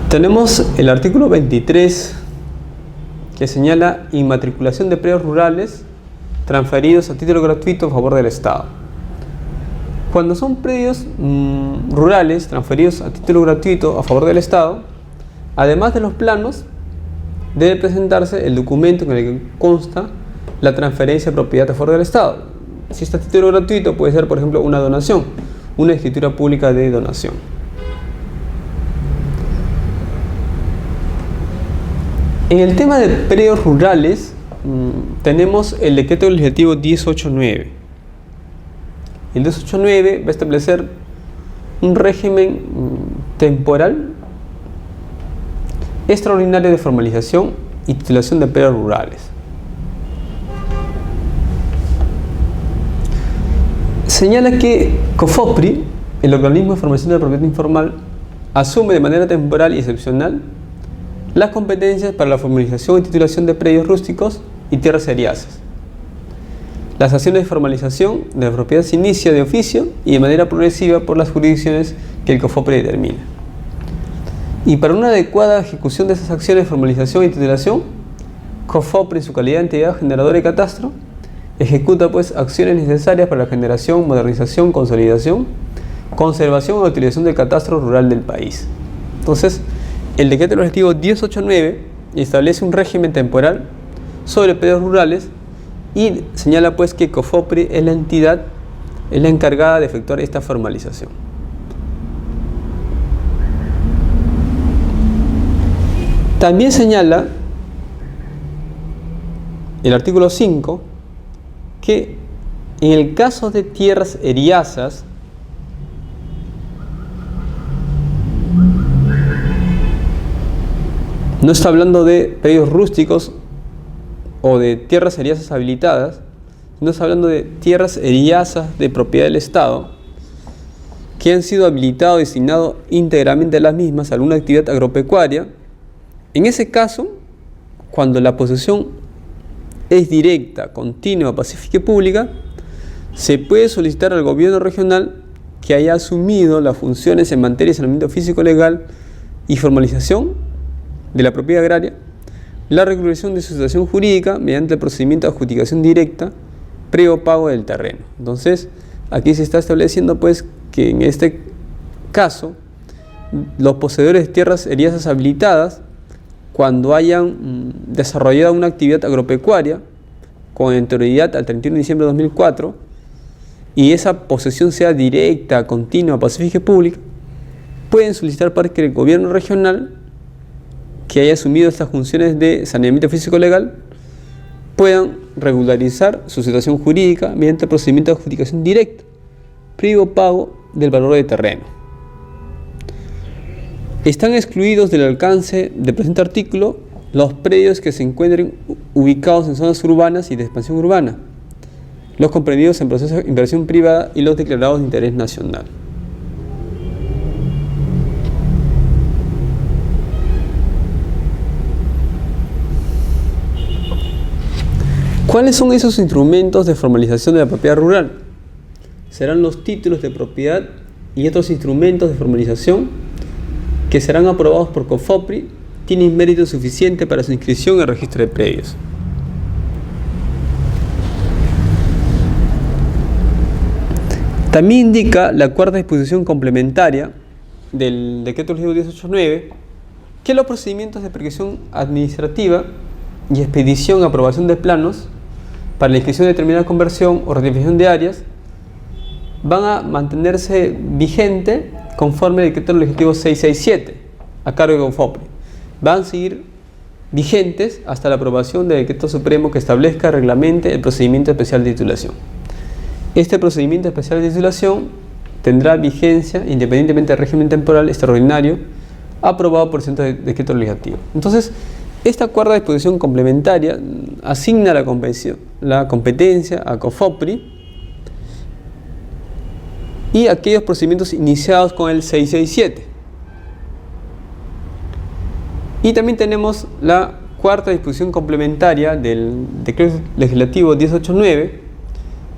Tenemos el artículo 23 que señala inmatriculación de predios rurales transferidos a título gratuito a favor del Estado. Cuando son predios rurales transferidos a título gratuito a favor del Estado, además de los planos, debe presentarse el documento en el que consta la transferencia de propiedad a favor del Estado. Si está a título gratuito, puede ser, por ejemplo, una donación, una escritura pública de donación. En el tema de predios rurales, tenemos el decreto legislativo 1089. El 1089 va a establecer un régimen temporal extraordinario de formalización y titulación de predios rurales. Señala que COFOPRI, el organismo de formalización de la propiedad informal, asume de manera temporal y excepcional las competencias para la formalización y titulación de predios rústicos y tierras eriazas. Las acciones de formalización de la propiedad se inicia de oficio y de manera progresiva por las jurisdicciones que el COFOPRI determina. Y para una adecuada ejecución de esas acciones de formalización y titulación, COFOPRI, en su calidad de entidad generadora de catastro, ejecuta pues acciones necesarias para la generación, modernización, consolidación, conservación o utilización del catastro rural del país. Entonces, el decreto legislativo 1089 establece un régimen temporal sobre predios rurales y señala pues que COFOPRI es la entidad, es la encargada de efectuar esta formalización. También señala el artículo 5 que en el caso de tierras eriazas, no está hablando de predios rústicos o de tierras eriazas habilitadas, no está hablando de tierras eriazas de propiedad del Estado que han sido habilitadas o destinadas íntegramente a las mismas a alguna actividad agropecuaria. En ese caso, cuando la posesión es directa, continua, pacífica y pública, se puede solicitar al gobierno regional que haya asumido las funciones en materia de saneamiento físico legal y formalización de la propiedad agraria, la regulación de su situación jurídica mediante el procedimiento de adjudicación directa, previo pago del terreno. Entonces, aquí se está estableciendo pues que en este caso, los poseedores de tierras eriazas habilitadas, cuando hayan desarrollado una actividad agropecuaria con anterioridad al 31 de diciembre de 2004 y esa posesión sea directa, continua, pacífica y pública, pueden solicitar para que el gobierno regional que haya asumido estas funciones de saneamiento físico legal puedan regularizar su situación jurídica mediante el procedimiento de adjudicación directa, previo pago del valor del terreno. Están excluidos del alcance del presente artículo los predios que se encuentren ubicados en zonas urbanas y de expansión urbana, los comprendidos en proceso de inversión privada y los declarados de interés nacional. ¿Cuáles son esos instrumentos de formalización de la propiedad rural? Serán los títulos de propiedad y otros instrumentos de formalización que serán aprobados por COFOPRI, tienen mérito suficiente para su inscripción en el registro de predios. También indica la cuarta disposición complementaria del decreto legislativo 1089 que los procedimientos de prescripción administrativa y expedición aprobación de planos para la inscripción de determinada conversión o ratificación de áreas van a mantenerse vigente conforme al decreto legislativo 667 a cargo de COFOPRI. Van a seguir vigentes hasta la aprobación del decreto supremo que establezca reglamente el procedimiento especial de titulación. Este procedimiento especial de titulación tendrá vigencia independientemente del régimen temporal extraordinario aprobado por el presente decreto legislativo. Entonces, Esta cuarta disposición complementaria asigna la competencia a COFOPRI y aquellos procedimientos iniciados con el 667. Y también tenemos la cuarta disposición complementaria del Decreto Legislativo 1089,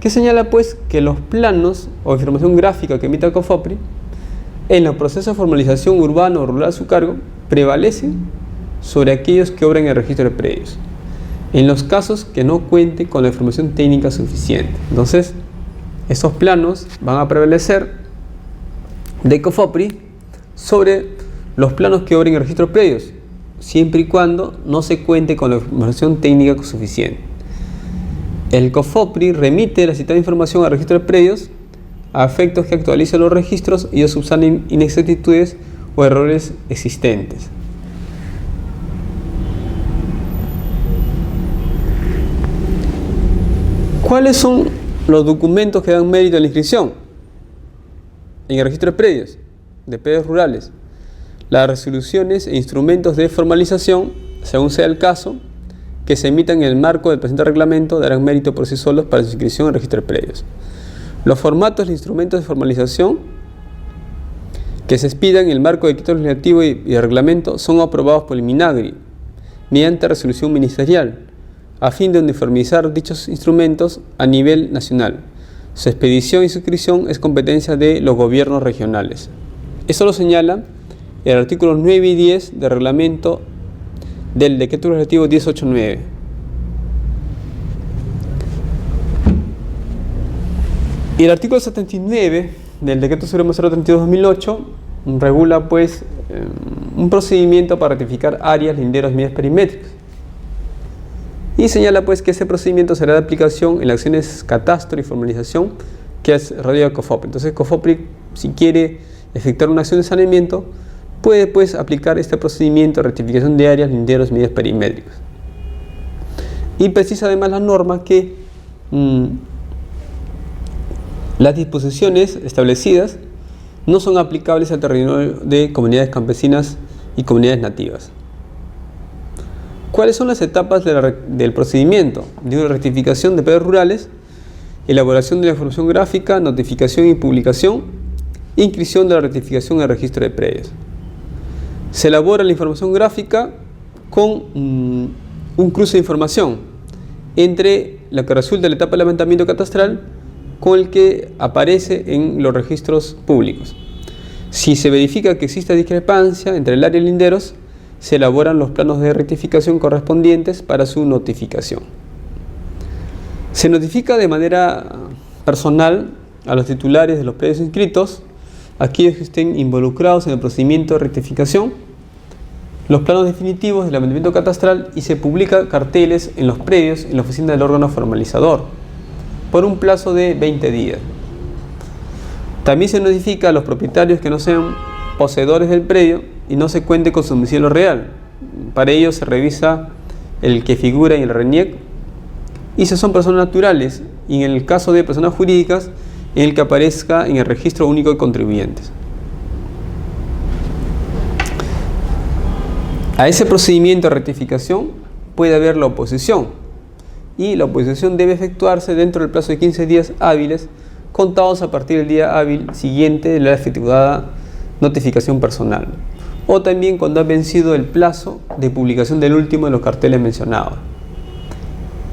que señala pues que los planos o información gráfica que emita COFOPRI en los procesos de formalización urbano o rural a su cargo prevalecen sobre aquellos que obran en el registro de predios, en los casos que no cuente con la información técnica suficiente. Entonces, estos planos van a prevalecer de COFOPRI sobre los planos que obren en el registro de predios, siempre y cuando no se cuente con la información técnica suficiente. El COFOPRI remite la citada información al registro de predios a efectos que actualice los registros y subsanen inexactitudes o errores existentes. ¿Cuáles son los documentos que dan mérito a la inscripción en el registro de predios rurales? Las resoluciones e instrumentos de formalización, según sea el caso, que se emitan en el marco del presente reglamento, darán mérito por sí solos para su inscripción en el registro de predios. Los formatos de instrumentos de formalización que se expidan en el marco del decreto legislativo y el reglamento son aprobados por el MINAGRI mediante resolución ministerial, a fin de uniformizar dichos instrumentos a nivel nacional. Su expedición y suscripción es competencia de los gobiernos regionales. Eso lo señala el artículo 9 y 10 del reglamento del Decreto Legislativo 1089. Y el artículo 79 del Decreto Supremo 032/2008 regula pues un procedimiento para ratificar áreas, linderos, medidas perimétricas. Y señala pues que ese procedimiento será de aplicación en las acciones catastro y formalización que realiza COFOPRI. Entonces COFOPRI, si quiere efectuar una acción de saneamiento, puede pues aplicar este procedimiento de rectificación de áreas, linderos, medidas perimétricas. Y precisa además la norma que las disposiciones establecidas no son aplicables al territorio de comunidades campesinas y comunidades nativas. ¿Cuáles son las etapas del procedimiento? De una rectificación de predios rurales, elaboración de la información gráfica, notificación y publicación, inscripción de la rectificación en el registro de predios. Se elabora la información gráfica con un cruce de información entre la que resulta de la etapa de levantamiento catastral con el que aparece en los registros públicos. Si se verifica que existe discrepancia entre el área y linderos, se elaboran los planos de rectificación correspondientes para su notificación. Se notifica de manera personal a los titulares de los predios inscritos, aquellos que estén involucrados en el procedimiento de rectificación, los planos definitivos del levantamiento catastral, y se publica carteles en los predios en la oficina del órgano formalizador por un plazo de 20 días. También se notifica a los propietarios que no sean poseedores del predio y no se cuente con su domicilio real. Para ello se revisa el que figura en el RENIEC, y si son personas naturales, y en el caso de personas jurídicas, en el que aparezca en el registro único de contribuyentes. A ese procedimiento de rectificación puede haber la oposición, y la oposición debe efectuarse dentro del plazo de 15 días hábiles contados a partir del día hábil siguiente de la efectuada notificación personal, o también cuando ha vencido el plazo de publicación del último de los carteles mencionados.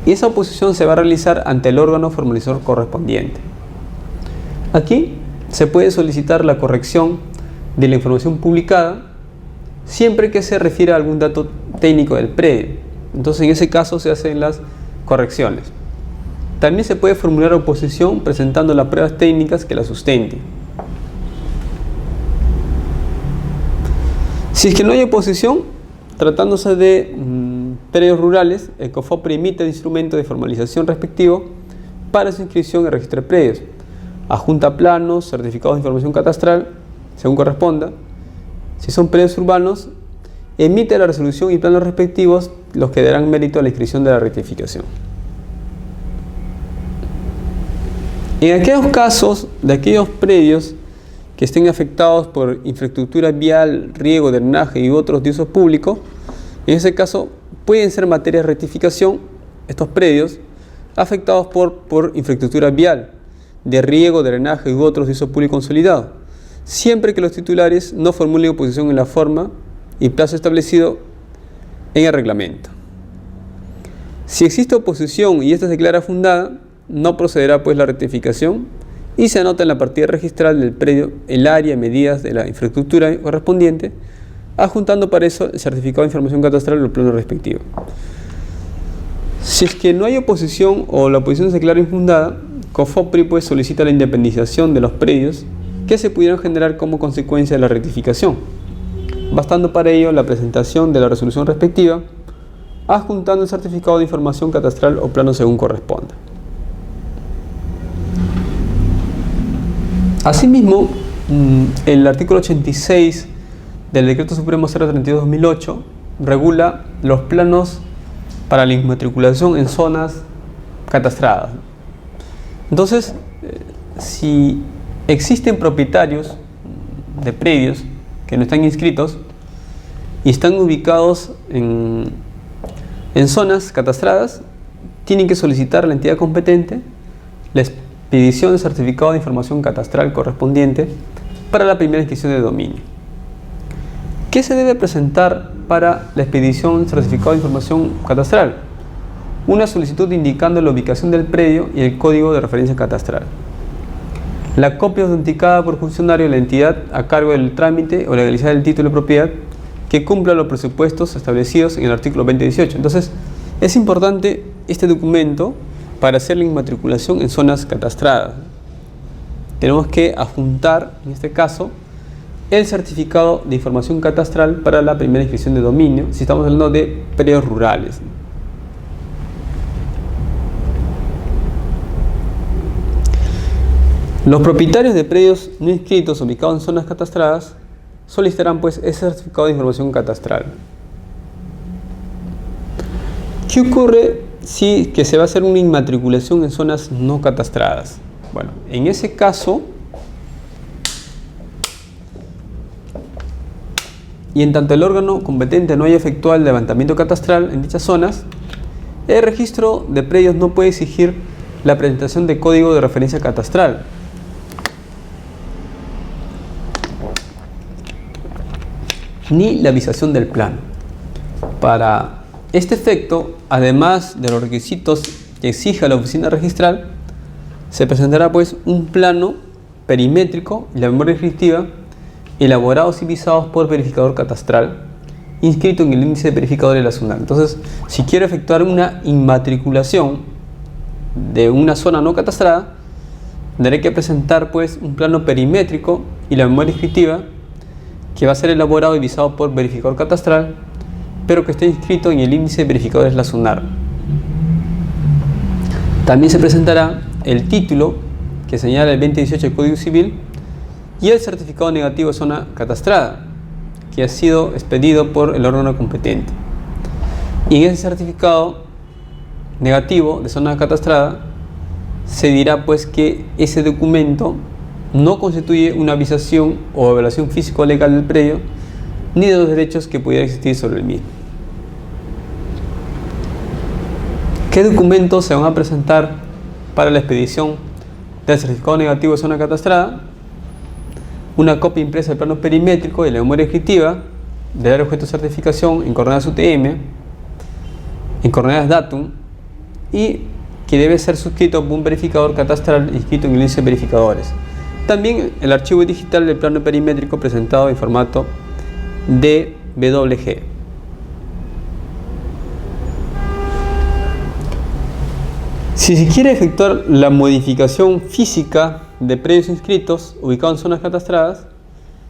Y esa oposición se va a realizar ante el órgano formalizador correspondiente. Aquí se puede solicitar la corrección de la información publicada siempre que se refiera a algún dato técnico del predio. Entonces en ese caso se hacen las correcciones. También se puede formular oposición presentando las pruebas técnicas que la sustenten. Si es que no hay oposición, tratándose de predios rurales, el COFOPRI emite el instrumento de formalización respectivo para su inscripción en el registro de predios. Adjunta planos, certificados de información catastral, según corresponda. Si son predios urbanos, emite la resolución y planos respectivos, los que darán mérito a la inscripción de la rectificación. En aquellos casos de aquellos predios que estén afectados por infraestructura vial, riego, drenaje y otros de uso público, en ese caso pueden ser materia de rectificación estos predios afectados por infraestructura vial, de riego, drenaje u otros de uso público consolidado, siempre que los titulares no formulen oposición en la forma y plazo establecido en el reglamento. Si existe oposición y esta se declara fundada, no procederá pues la rectificación y se anota en la partida registral del predio el área y medidas de la infraestructura correspondiente, adjuntando para eso el certificado de información catastral o el plano respectivo. Si es que no hay oposición o la oposición se declara infundada, COFOPRI pues solicita la independización de los predios que se pudieran generar como consecuencia de la rectificación, bastando para ello la presentación de la resolución respectiva, adjuntando el certificado de información catastral o plano según corresponda. Asimismo, el artículo 86 del Decreto Supremo 032/2008 regula los planos para la inmatriculación en zonas catastradas. Entonces, si existen propietarios de predios que no están inscritos y están ubicados en zonas catastradas, tienen que solicitar a la entidad competente la expedición del certificado de información catastral correspondiente para la primera inscripción de dominio. ¿Qué se debe presentar para la expedición del certificado de información catastral? Una solicitud indicando la ubicación del predio y el código de referencia catastral. La copia autenticada por funcionario de la entidad a cargo del trámite o legalizar el título de propiedad que cumpla los presupuestos establecidos en el artículo 2018. Entonces, es importante este documento para hacer la inmatriculación en zonas catastradas. Tenemos que adjuntar, en este caso, el certificado de información catastral para la primera inscripción de dominio, si estamos hablando de predios rurales. Los propietarios de predios no inscritos ubicados en zonas catastradas solicitarán pues ese certificado de información catastral. ¿Qué ocurre si que se va a hacer una inmatriculación en zonas no catastradas? Bueno, en ese caso, y en tanto el órgano competente no haya efectuado el levantamiento catastral en dichas zonas, el registro de predios no puede exigir la presentación de código de referencia catastral, ni la visación del plano. Para este efecto, además de los requisitos que exija la oficina registral, se presentará pues un plano perimétrico y la memoria descriptiva elaborados y visados por verificador catastral inscrito en el índice de verificadores de la SUNAT. Entonces, si quiero efectuar una inmatriculación de una zona no catastrada, tendré que presentar pues un plano perimétrico y la memoria descriptiva que va a ser elaborado y visado por verificador catastral, pero que esté inscrito en el índice de verificadores de la SUNAR. También se presentará el título que señala el 2018 del Código Civil y el certificado negativo de zona catastrada que ha sido expedido por el órgano competente. Y en ese certificado negativo de zona catastrada se dirá pues que ese documento no constituye una visación o evaluación físico-legal del predio ni de los derechos que pudiera existir sobre el mismo. ¿Qué documentos se van a presentar para la expedición del certificado negativo de zona catastrada? Una copia impresa del plano perimétrico y la memoria descriptiva del área objeto de certificación en coordenadas UTM, en coordenadas datum, y que debe ser suscrito por un verificador catastral inscrito en el índice de verificadores. También el archivo digital del plano perimétrico presentado en formato DWG. Si se quiere efectuar la modificación física de predios inscritos ubicados en zonas catastradas,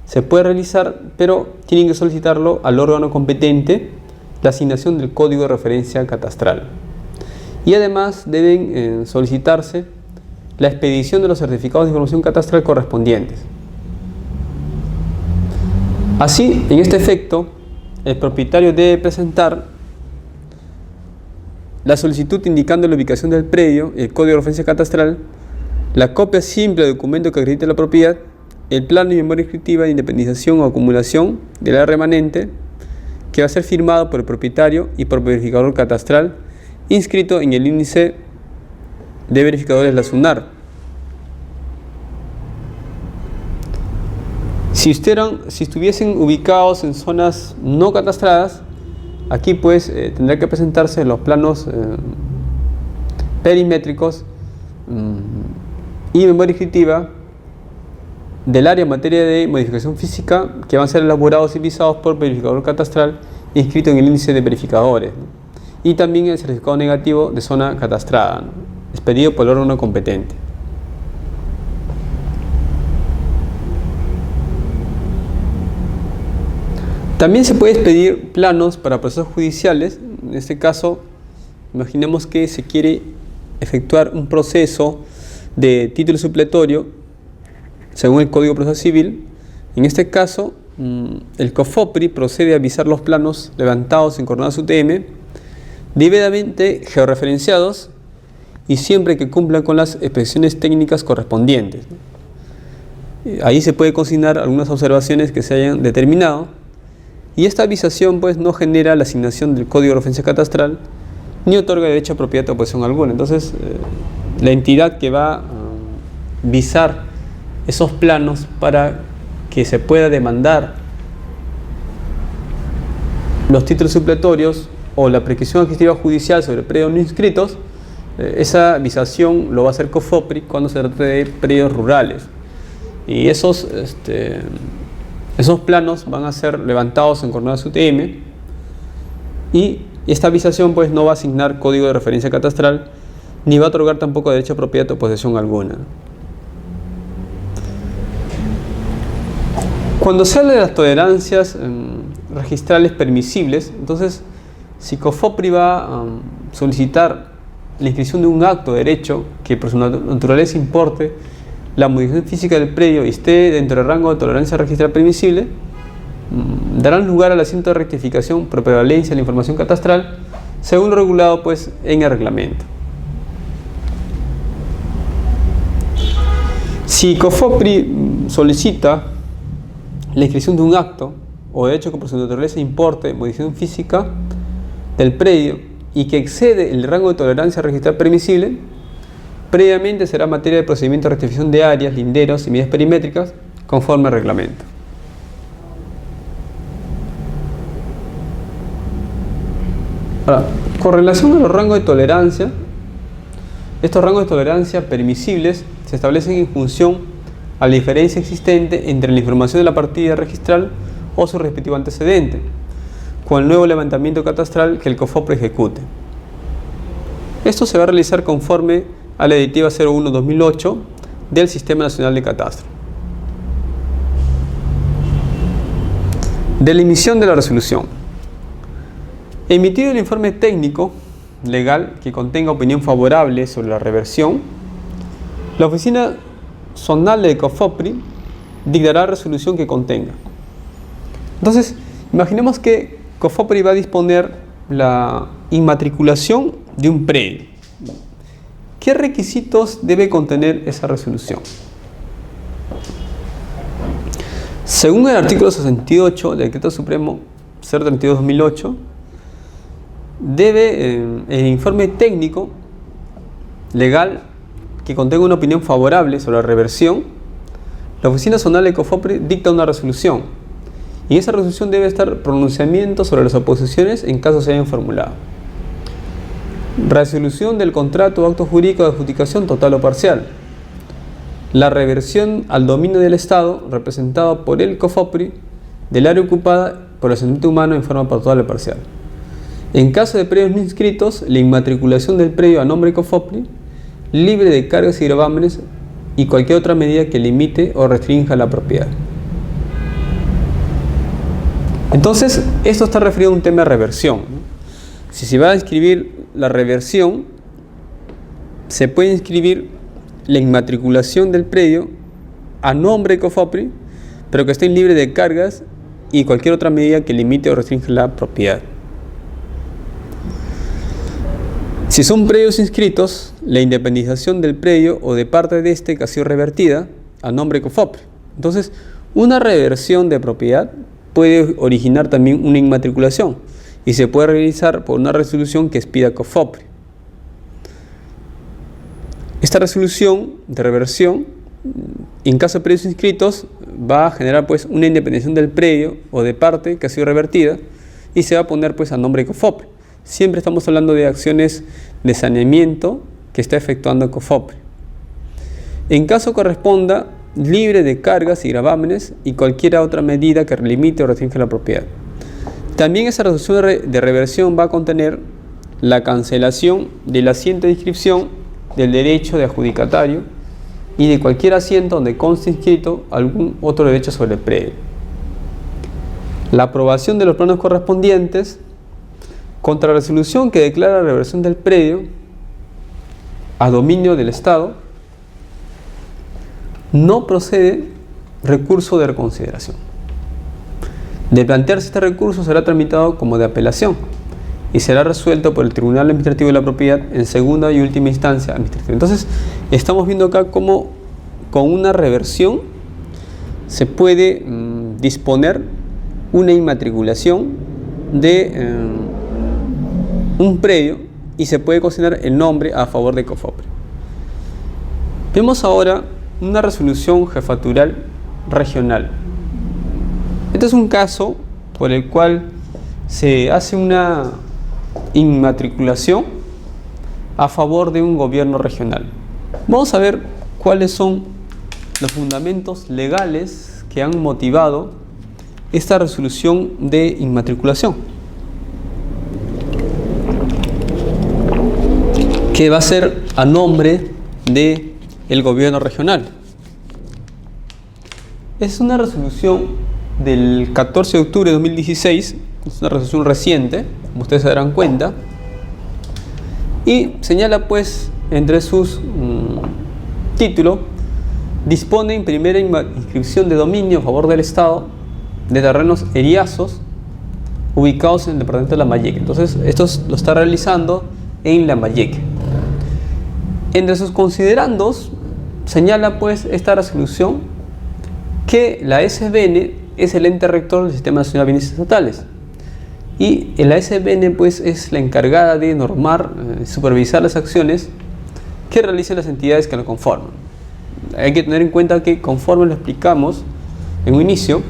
se puede realizar, pero tienen que solicitarlo al órgano competente la asignación del código de referencia catastral. Y además deben solicitarse la expedición de los certificados de información catastral correspondientes. Así, en este efecto, el propietario debe presentar la solicitud indicando la ubicación del predio, el código de referencia catastral, la copia simple del documento que acredite la propiedad, el plano y memoria descriptiva de independización o acumulación del área remanente, que va a ser firmado por el propietario y por el verificador catastral inscrito en el índice de verificadores de la SUNAR. Si estuviesen ubicados en zonas no catastradas, aquí pues tendrá que presentarse los planos perimétricos y memoria descriptiva del área en materia de modificación física que van a ser elaborados y visados por verificador catastral inscrito en el índice de verificadores, ¿no? Y también el certificado negativo de zona catastrada, ¿no? Expedido por el órgano competente. También se puede expedir planos para procesos judiciales. En este caso, imaginemos que se quiere efectuar un proceso de título supletorio según el Código Procesal Civil. En este caso, el COFOPRI procede a visar los planos levantados en coordenadas UTM, debidamente georreferenciados y siempre que cumplan con las especificaciones técnicas correspondientes. Ahí se puede consignar algunas observaciones que se hayan determinado, y esta visación pues no genera la asignación del código de referencia catastral ni otorga derecho a propiedad de oposición alguna. Entonces, la entidad que va a visar esos planos para que se pueda demandar los títulos supletorios o la prescripción adquisitiva judicial sobre predios no inscritos, esa visación lo va a hacer COFOPRI cuando se trate de predios rurales. Y esos planos van a ser levantados en coordenadas UTM, y esta visación pues no va a asignar código de referencia catastral ni va a otorgar tampoco derecho a propiedad o posesión alguna. Cuando se habla de las tolerancias registrales permisibles, entonces si COFOPRI va a solicitar la inscripción de un acto de derecho que por su naturaleza importe la modificación física del predio y esté dentro del rango de tolerancia registral permisible, darán lugar al asiento de rectificación por prevalencia de la información catastral según lo regulado pues en el reglamento. Si COFOPRI solicita la inscripción de un acto o derecho que por su naturaleza importe modificación física del predio y que excede el rango de tolerancia registral permisible, previamente será materia de procedimiento de rectificación de áreas, linderos y medidas perimétricas conforme al reglamento. Ahora, con relación a los rangos de tolerancia, estos rangos de tolerancia permisibles se establecen en función a la diferencia existente entre la información de la partida registral o su respectivo antecedente, con el nuevo levantamiento catastral que el COFOPRI ejecute. Esto se va a realizar conforme a la Directiva 01/2008 del Sistema Nacional de Catastro. De la emisión de la resolución. Emitido el informe técnico legal que contenga opinión favorable sobre la reversión, la oficina zonal de COFOPRI dictará resolución que contenga. Entonces, imaginemos que COFOPRI va a disponer la inmatriculación de un predio. ¿Qué requisitos debe contener esa resolución? Según el artículo 68 del Decreto Supremo 032/2008, debe el informe técnico legal que contenga una opinión favorable sobre la reversión, la oficina zonal de COFOPRI dicta una resolución, y en esa resolución debe estar pronunciamiento sobre las oposiciones en caso se hayan formulado. Resolución del contrato o acto jurídico de adjudicación total o parcial. La reversión al dominio del Estado representado por el COFOPRI del área ocupada por el asentamiento humano en forma total o parcial. En caso de predios no inscritos, la inmatriculación del predio a nombre de COFOPRI, libre de cargas y gravámenes y cualquier otra medida que limite o restrinja la propiedad. Entonces, esto está referido a un tema de reversión, ¿no? Si se va a inscribir la reversión, se puede inscribir la inmatriculación del predio a nombre de COFOPRI, pero que esté libre de cargas y cualquier otra medida que limite o restrinja la propiedad. Si son predios inscritos, la independización del predio o de parte de este que ha sido revertida a nombre de COFOPRI. Entonces, una reversión de propiedad puede originar también una inmatriculación y se puede realizar por una resolución que expida COFOPRE. Esta resolución de reversión, en caso de predios inscritos, va a generar pues una independencia del predio o de parte que ha sido revertida y se va a poner pues a nombre de COFOPRE. Siempre estamos hablando de acciones de saneamiento que está efectuando COFOPRE. En caso corresponda, libre de cargas y gravámenes y cualquier otra medida que limite o restrinja la propiedad. También esa resolución de reversión va a contener la cancelación del asiento de inscripción del derecho de adjudicatario y de cualquier asiento donde conste inscrito algún otro derecho sobre el predio. La aprobación de los planos correspondientes contra la resolución que declara la reversión del predio a dominio del Estado, no procede recurso de reconsideración. De plantearse este recurso será tramitado como de apelación y será resuelto por el Tribunal Administrativo de la Propiedad en segunda y última instancia administrativa. Entonces, estamos viendo acá cómo con una reversión se puede disponer una inmatriculación de un predio y se puede consignar el nombre a favor de COFOPRE. Vemos ahora una resolución jefatural regional. Este es un caso por el cual se hace una inmatriculación a favor de un gobierno regional. Vamos a ver cuáles son los fundamentos legales que han motivado esta resolución de inmatriculación, que va a ser a nombre del gobierno regional. Es una resolución del 14 de octubre de 2016, es una resolución reciente, como ustedes se darán cuenta, y señala pues entre sus títulos, dispone en primera inscripción de dominio a favor del Estado de terrenos eriazos ubicados en el departamento de Lambayeque. Entonces, esto lo está realizando en Lambayeque. Entre sus considerandos, señala pues esta resolución que la SBN es el ente rector del Sistema Nacional de Bienes Estatales y la SBN pues es la encargada de normar, supervisar las acciones que realicen las entidades que lo conforman. Hay que tener en cuenta que, conforme lo explicamos en un inicio,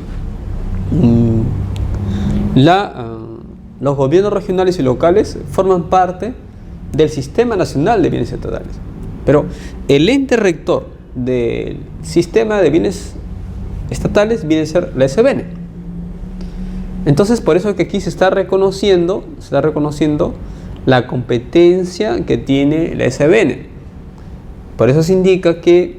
los gobiernos regionales y locales forman parte del Sistema Nacional de Bienes Estatales, pero el ente rector del Sistema de Bienes Estatales viene a ser la SBN. Entonces, por eso que aquí se está reconociendo la competencia que tiene la SBN. Por eso se indica que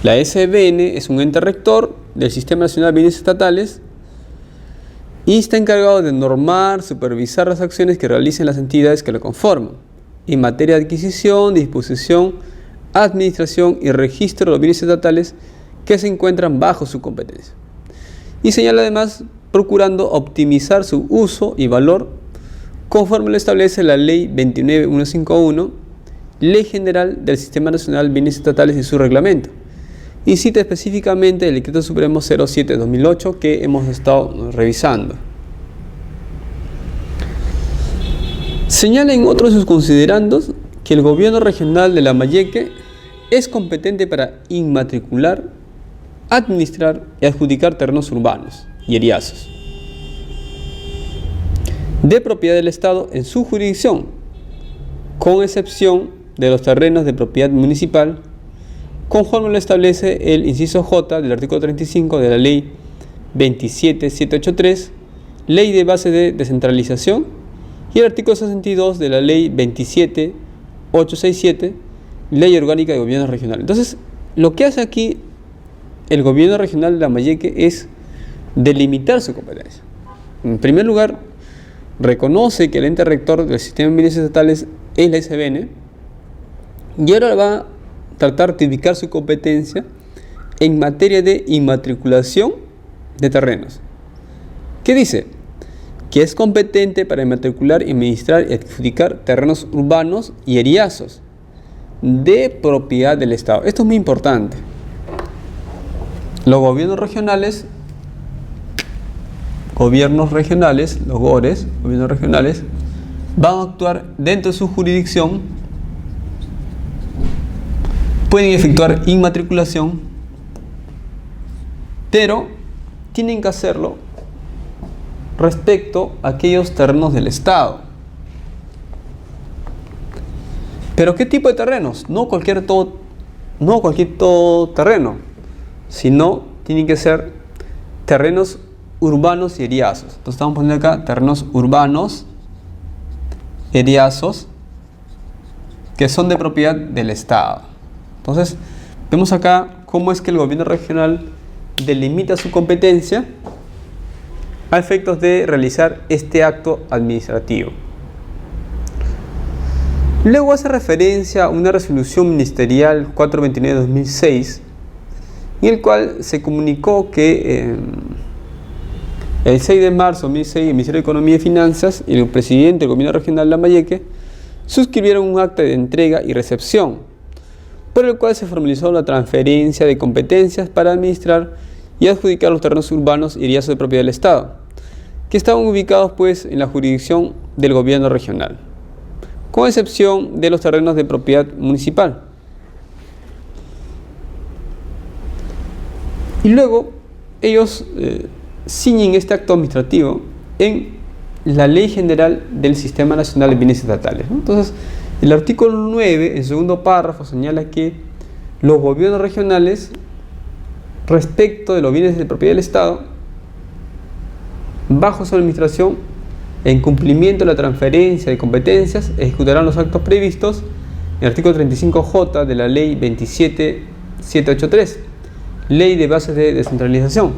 la SBN es un ente rector del Sistema Nacional de Bienes Estatales y está encargado de normar, supervisar las acciones que realicen las entidades que lo conforman en materia de adquisición, disposición, administración y registro de los bienes estatales que se encuentran bajo su competencia. Y señala además procurando optimizar su uso y valor conforme lo establece la Ley 29151, Ley General del Sistema Nacional de Bienes Estatales y su reglamento. Y cita específicamente el Decreto Supremo 07/2008 que hemos estado revisando. Señala en otros de sus considerandos que el gobierno regional de Lambayeque es competente para inmatricular, administrar y adjudicar terrenos urbanos y eriazos de propiedad del Estado en su jurisdicción, con excepción de los terrenos de propiedad municipal, conforme lo establece el inciso J del artículo 35 de la Ley 27783, Ley de Base de Descentralización, y el artículo 62 de la Ley 27867, Ley Orgánica de Gobierno Regional. Entonces, lo que hace aquí el gobierno regional de Lambayeque es delimitar su competencia. En primer lugar, reconoce que el ente rector del Sistema de Bienes Estatales es la SBN y ahora va a tratar de ubicar su competencia en materia de inmatriculación de terrenos. ¿Qué dice? Que es competente para inmatricular, administrar y adjudicar terrenos urbanos y eriazos de propiedad del Estado. Esto es muy importante. Los gobiernos regionales gobiernos regionales, los GORES, gobiernos regionales, van a actuar dentro de su jurisdicción, pueden efectuar inmatriculación, pero tienen que hacerlo respecto a aquellos terrenos del Estado. ¿Pero qué tipo de terrenos? No cualquier todoterreno, sino tienen que ser terrenos urbanos y eriazos. Entonces estamos poniendo acá terrenos urbanos, eriazos, que son de propiedad del Estado. Entonces vemos acá cómo es que el gobierno regional delimita su competencia a efectos de realizar este acto administrativo. Luego hace referencia a una resolución ministerial 429 de 2006, en el cual se comunicó que el 6 de marzo de 2006 el Ministerio de Economía y Finanzas y el presidente del gobierno regional de Lambayeque suscribieron un acta de entrega y recepción, por el cual se formalizó la transferencia de competencias para administrar y adjudicar los terrenos urbanos y eriazos de propiedad del Estado, que estaban ubicados pues en la jurisdicción del gobierno regional, con excepción de los terrenos de propiedad municipal. Y luego ellos ciñen este acto administrativo en la Ley General del Sistema Nacional de Bienes Estatales, ¿no? Entonces, el artículo 9, en segundo párrafo, señala que los gobiernos regionales, respecto de los bienes de propiedad del Estado, bajo su administración, en cumplimiento de la transferencia de competencias, ejecutarán los actos previstos en el artículo 35J de la Ley 27783, Ley de Bases de Descentralización,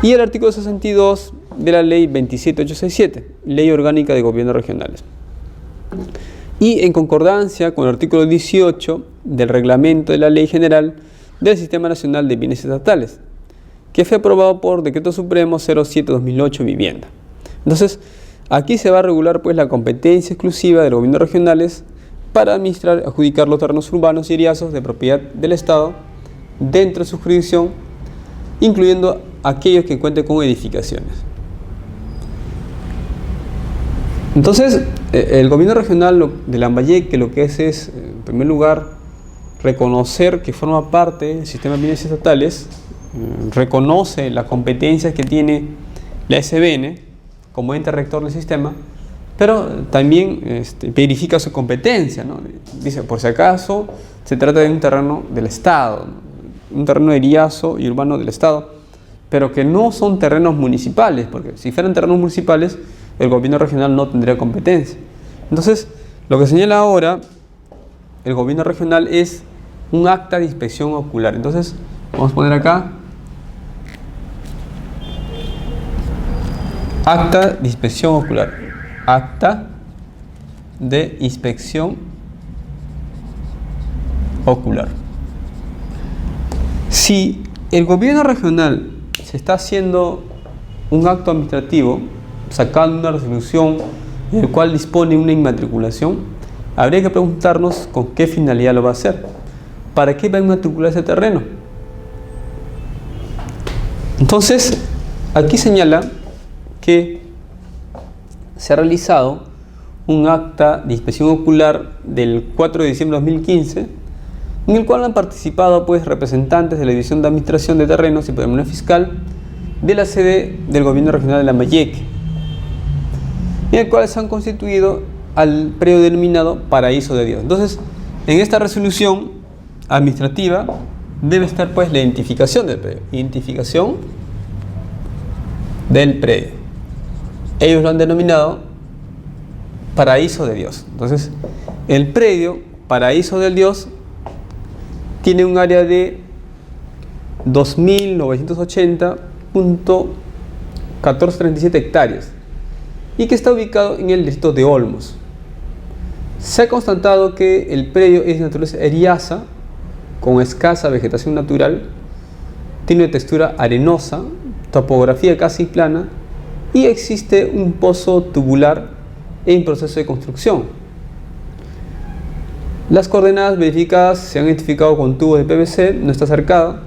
y el artículo 62 de la Ley 27867, Ley Orgánica de Gobiernos Regionales. Y en concordancia con el artículo 18 del Reglamento de la Ley General del Sistema Nacional de Bienes Estatales, que fue aprobado por Decreto Supremo 07-2008 Vivienda. Entonces, aquí se va a regular pues la competencia exclusiva de los gobiernos regionales para administrar, adjudicar los terrenos urbanos y eriazos de propiedad del Estado dentro de su jurisdicción, incluyendo aquellos que cuenten con edificaciones. Entonces, el gobierno regional de Lambayeque lo que hace es, en primer lugar, reconocer que forma parte del sistema de bienes estatales, reconoce las competencias que tiene la SBN como ente rector del sistema, pero también verifica su competencia, ¿no? Dice, por si acaso, se trata de un terreno del Estado, ¿no? Un terreno eriazo y urbano del Estado, pero que no son terrenos municipales, porque si fueran terrenos municipales, el gobierno regional no tendría competencia. Entonces, lo que señala ahora el gobierno regional es un acta de inspección ocular. Entonces, vamos a poner acá acta de inspección ocular. Acta de inspección ocular. Si el gobierno regional se está haciendo un acto administrativo, sacando una resolución en la cual dispone una inmatriculación, habría que preguntarnos con qué finalidad lo va a hacer. ¿Para qué va a inmatricular ese terreno? Entonces, aquí señala que se ha realizado un acta de inspección ocular del 4 de diciembre de 2015, en el cual han participado pues representantes de la División de Administración de Terrenos y Patrimonio Fiscal de la sede del Gobierno Regional de Lambayeque, en el cual se han constituido al predio denominado Paraíso de Dios. Entonces, en esta resolución administrativa debe estar pues la identificación del predio. Identificación del predio. Ellos lo han denominado Paraíso de Dios. Entonces, el predio Paraíso del Dios tiene un área de 2.980.1437 hectáreas y que está ubicado en el distrito de Olmos. Se ha constatado que el predio es de naturaleza eriaza, con escasa vegetación natural, tiene una textura arenosa, topografía casi plana y existe un pozo tubular en proceso de construcción. Las coordenadas verificadas se han identificado con tubos de PVC, no está cercado,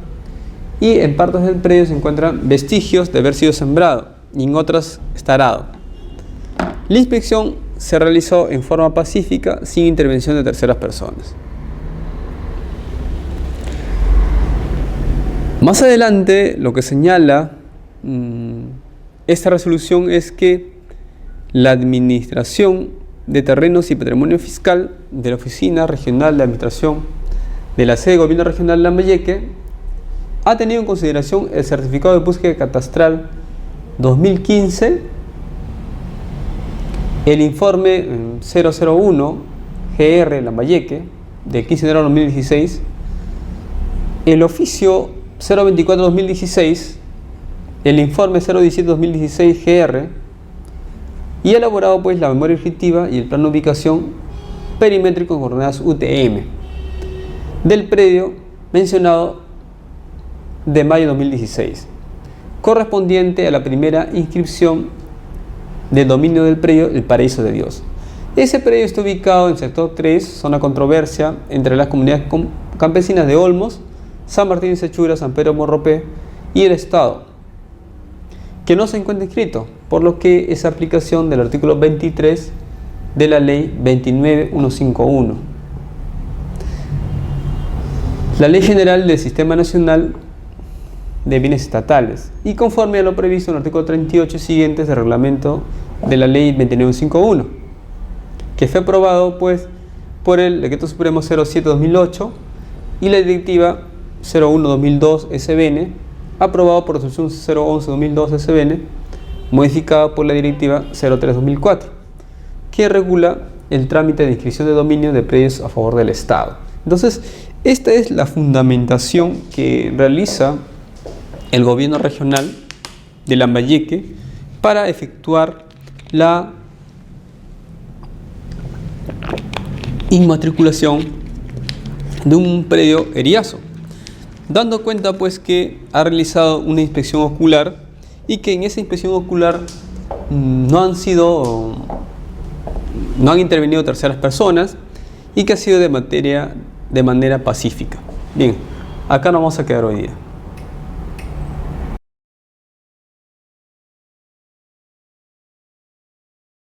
y en partes del predio se encuentran vestigios de haber sido sembrado. y en otras está arado. La inspección se realizó en forma pacífica, sin intervención de terceras personas. Más adelante, lo que señala esta resolución es que la Administración de Terrenos y Patrimonio Fiscal de la Oficina Regional de Administración de la sede de Gobierno Regional de Lambayeque ha tenido en consideración el certificado de búsqueda catastral 2015, el informe 001 GR Lambayeque de 15 de enero de 2016, el oficio 024-2016, el informe 017-2016 GR, y elaborado pues la memoria descriptiva y el plano de ubicación perimétrico con coordenadas UTM del predio mencionado de mayo de 2016, correspondiente a la primera inscripción del dominio del predio El Paraíso de Dios. Ese predio está ubicado en el sector 3, zona controversia, entre las comunidades campesinas de Olmos, San Martín y Sechura, San Pedro Morropé y el Estado, que no se encuentra inscrito, por lo que es aplicación del artículo 23 de la ley 29151. La Ley General del Sistema Nacional de Bienes Estatales, y conforme a lo previsto en el artículo 38 y siguientes del reglamento de la ley 29151, que fue aprobado pues por el Decreto Supremo 07-2008 y la Directiva 01-2002 SBN, aprobado por resolución 011-2002 SBN, modificada por la Directiva 03-2004, que regula el trámite de inscripción de dominio de predios a favor del Estado. Entonces, esta es la fundamentación que realiza el gobierno regional de Lambayeque para efectuar la inmatriculación de un predio eriazo, dando cuenta pues que ha realizado una inspección ocular y que en esa inspección ocular no han intervenido terceras personas y que ha sido de manera pacífica. Bien, acá nos vamos a quedar hoy día.